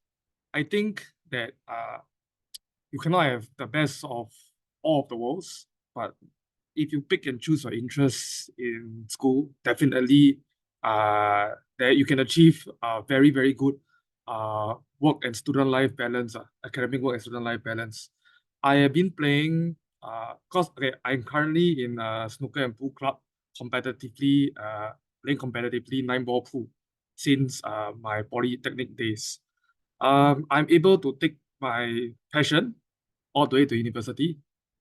I think that you cannot have the best of all of the worlds, but if you pick and choose your interests in school, definitely that you can achieve a very, very good work and student life balance, academic work and student life balance. I have been playing, because okay, I'm currently in a snooker and pool club competitively playing competitively 9-ball pool since my polytechnic days. I'm able to take my passion all the way to university,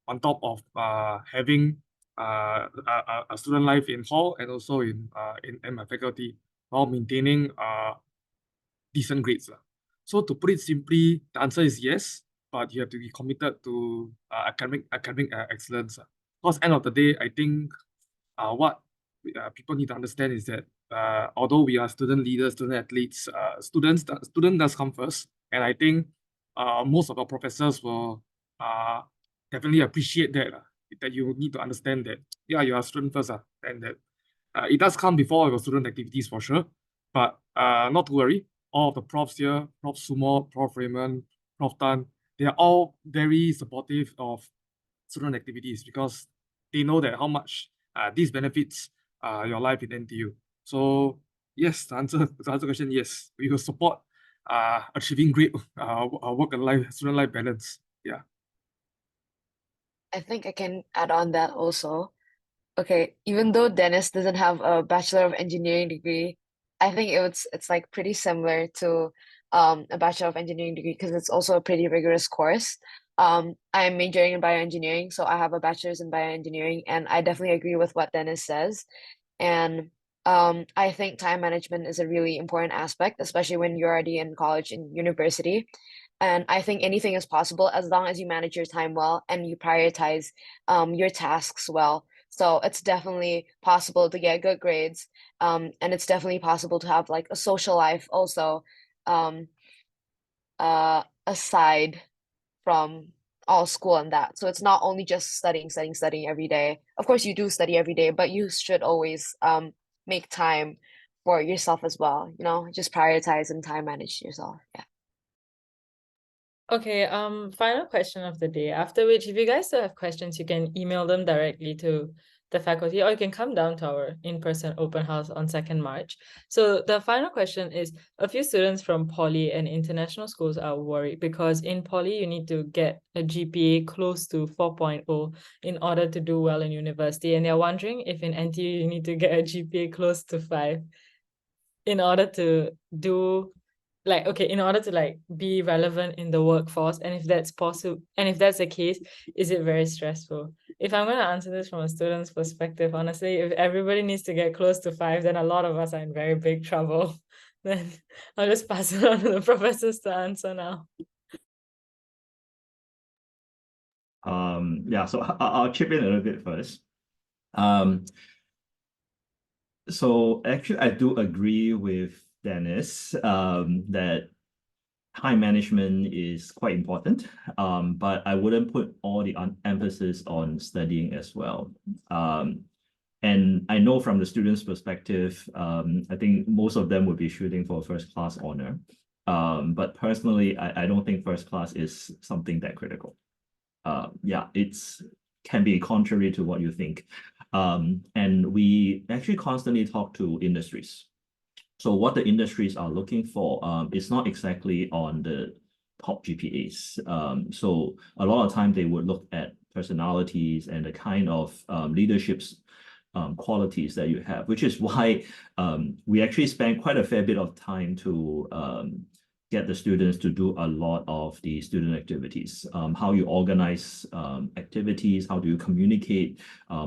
on top of having a student life in hall and also in my faculty, while maintaining decent grades. So to put it simply, the answer is yes, but you have to be committed to academic excellence. Because end of the day, I think what people need to understand is that although we are student leaders, student athletes, student does come first. And I think most of our professors will definitely appreciate that, that you need to understand that, yeah, you are a student first, and that it does come before your student activities for sure. But not to worry, all of the profs here, Prof. Sumo, Prof. Raymond, Prof. Tan, they are all very supportive of student activities because they know that how much this benefits your life in NTU. So yes, to answer the question, yes, we will support achieving great work and life, student life balance. Yeah. I think I can add on that also. Okay, even though Dennis doesn't have a Bachelor of Engineering degree, I think it's like pretty similar to a Bachelor of Engineering degree because it's also a pretty rigorous course. I'm majoring in bioengineering, so I have a bachelor's in bioengineering, and I definitely agree with what Dennis says. And I think time management is a really important aspect, especially when you're already in college and university. And I think anything is possible as long as you manage your time well and you prioritize your tasks well. So it's definitely possible to get good grades. And it's definitely possible to have like a social life also aside from all school and that. So it's not only just studying every day. Of course, you do study every day, but you should always make time for yourself as well. You know, just prioritize and time manage yourself. Yeah. Okay, final question of the day, after which if you guys still have questions, you can email them directly to the faculty, or you can come down to our in-person open house on 2nd March. So the final question is, a few students from poly and international schools are worried because in poly, you need to get a GPA close to 4.0 in order to do well in university. And they're wondering if in NTU, you need to get a GPA close to 5 in order to do in order to be relevant in the workforce, and if that's possible, and if that's the case, is it very stressful? If I'm going to answer this from a student's perspective, honestly, if everybody needs to get close to 5, then a lot of us are in very big trouble. Then I'll just pass it on to the professors to answer now. Yeah, so I'll chip in a little bit first. So actually, I do agree with Dennis that time management is quite important, but I wouldn't put all the emphasis on studying as well. And I know from the students' perspective, I think most of them would be shooting for first-class honor. But personally, I don't think first class is something that critical. Yeah, it's can be contrary to what you think. And we actually constantly talk to industries. So what the industries are looking for is not exactly on the top GPAs. So a lot of time they would look at personalities and the kind of leaderships qualities that you have, which is why we actually spend quite a fair bit of time to get the students to do a lot of the student activities, how you organize activities, how do you communicate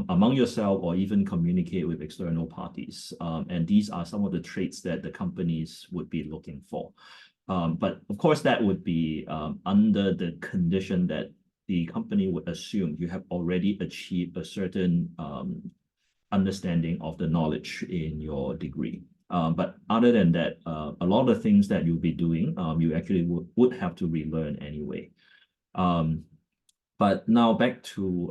among yourself or even communicate with external parties. And these are some of the traits that the companies would be looking for. But of course, that would be under the condition that the company would assume you have already achieved a certain understanding of the knowledge in your degree. But other than that, a lot of things that you'll be doing, you actually would have to relearn anyway. But now back to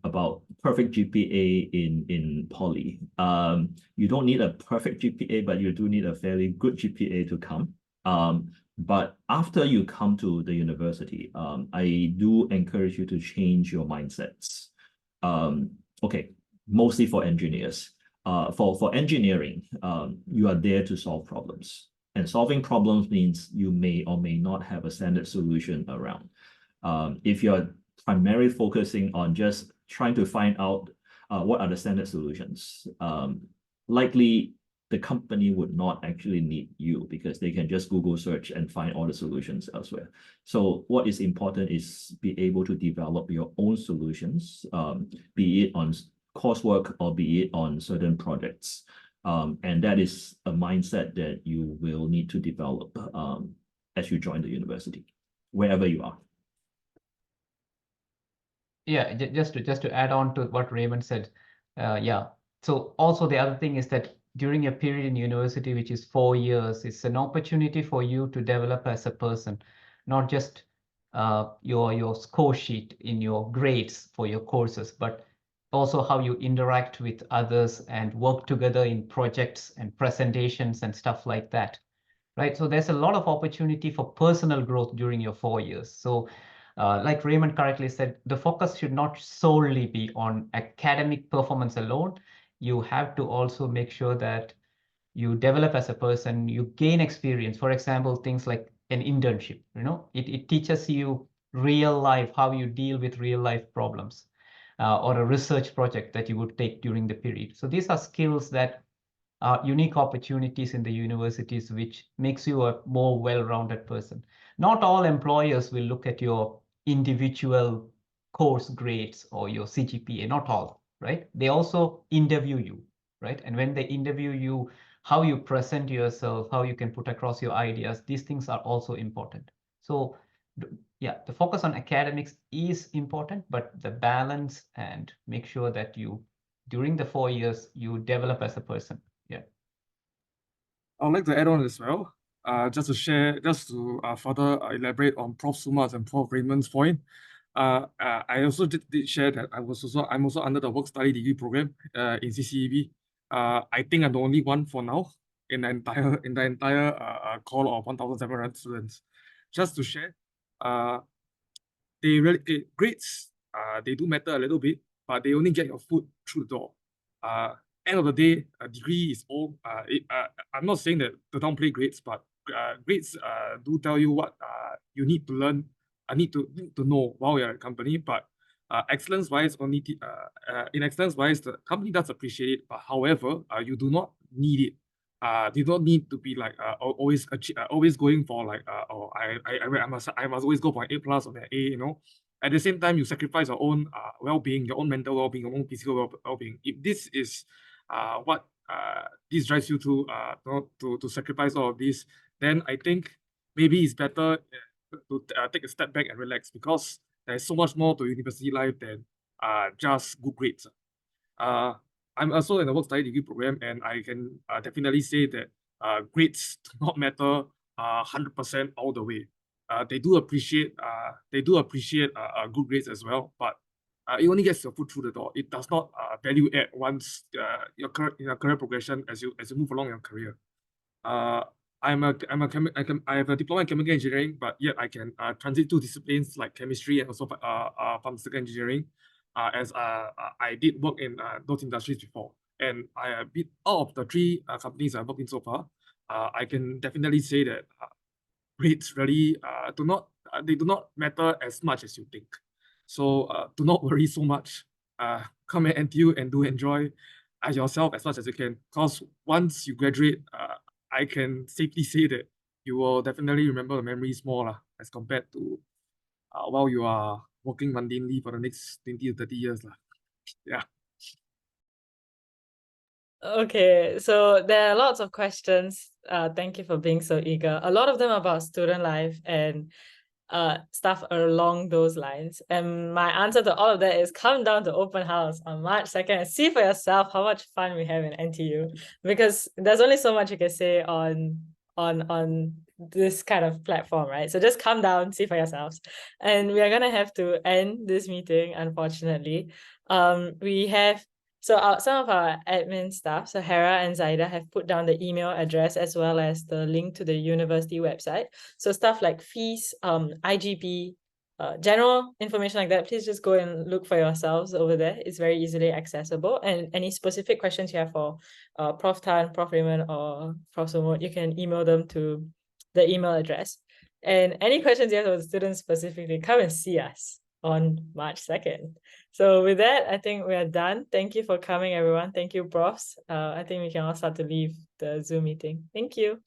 about perfect GPA in poly. You don't need a perfect GPA, but you do need a fairly good GPA to come. But after you come to the university, I do encourage you to change your mindsets. Okay, mostly for engineers. For engineering, you are there to solve problems. And solving problems means you may or may not have a standard solution around. If you're primarily focusing on just trying to find out what are the standard solutions, likely the company would not actually need you because they can just Google search and find all the solutions elsewhere. So what is important is be able to develop your own solutions, be it on coursework or be it on certain projects. And that is a mindset that you will need to develop as you join the university, wherever you are. Yeah, just to add on to what Raymond said, yeah. So also the other thing is that during your period in university, which is 4 years, it's an opportunity for you to develop as a person, not just your score sheet in your grades for your courses, but also how you interact with others and work together in projects and presentations and stuff like that, right? So there's a lot of opportunity for personal growth during your 4 years. So like Raymond correctly said, the focus should not solely be on academic performance alone. You have to also make sure that you develop as a person, you gain experience. For example, things like an internship, it teaches you real life, how you deal with real life problems, or a research project that you would take during the period. So these are skills that are unique opportunities in the universities, which makes you a more well-rounded person. Not all employers will look at your individual course grades or your CGPA, not all, right? They also interview you, right? And when they interview you, how you present yourself, how you can put across your ideas, these things are also important. So yeah, the focus on academics is important, but the balance and make sure that you, during the 4 years, you develop as a person. Yeah. I'd like to add on as well, just to further elaborate on Prof. Suma's and Prof. Raymond's point. I also did share that I'm also under the work study degree program in CCEB. I think I'm the only one for now in the entire call of 1,700 students. Just to share, grades they do matter a little bit, but they only get your foot through the door. End of the day, a degree is all. I'm not saying that to downplay grades, but grades do tell you what you need to learn. Need to know while you're at a company. But excellence-wise, in excellence-wise, the company does appreciate it. But however, you do not need it. You don't need to be like always going for like I must always go for an A+ or an A. At the same time, you sacrifice your own well-being, your own mental well-being, your own physical well-being. If this is what this drives you to sacrifice all of this, then I think maybe it's better to take a step back and relax, because there's so much more to university life than just good grades. I'm also in the work study degree program, and I can definitely say that grades do not matter 100% all the way. They do appreciate good grades as well, but it only gets your foot through the door. It does not value add once your career progression as you move along your career. I have a diploma in chemical engineering, but yet I can transit to disciplines like chemistry and also pharmaceutical engineering, as I did work in those industries before. And out of the 3 companies I've worked in so far, I can definitely say that grades really do not matter as much as you think. So do not worry so much. Come at NTU and do enjoy yourself as much as you can, because once you graduate, I can safely say that you will definitely remember the memories more as compared to while you are working mundanely for the next 20 to 30 years. Yeah. Okay, so there are lots of questions. Thank you for being so eager. A lot of them about student life and stuff along those lines. And my answer to all of that is come down to open house on March 2nd and see for yourself how much fun we have in NTU, because there's only so much you can say on this kind of platform, right? So just come down, see for yourselves. And we are gonna have to end this meeting, unfortunately. We have some of our admin staff, so Hera and Zaida, have put down the email address as well as the link to the university website. So stuff like fees, IGP, general information like that, please just go and look for yourselves over there. It's very easily accessible. And any specific questions you have for Prof. Tan, Prof. Raymond, or Prof. Sumut, you can email them to the email address. And any questions you have for the students specifically, come and see us. on March 2nd. So with that, I think we are done. Thank you for coming, everyone. Thank you, profs. I think we can all start to leave the Zoom meeting. Thank you.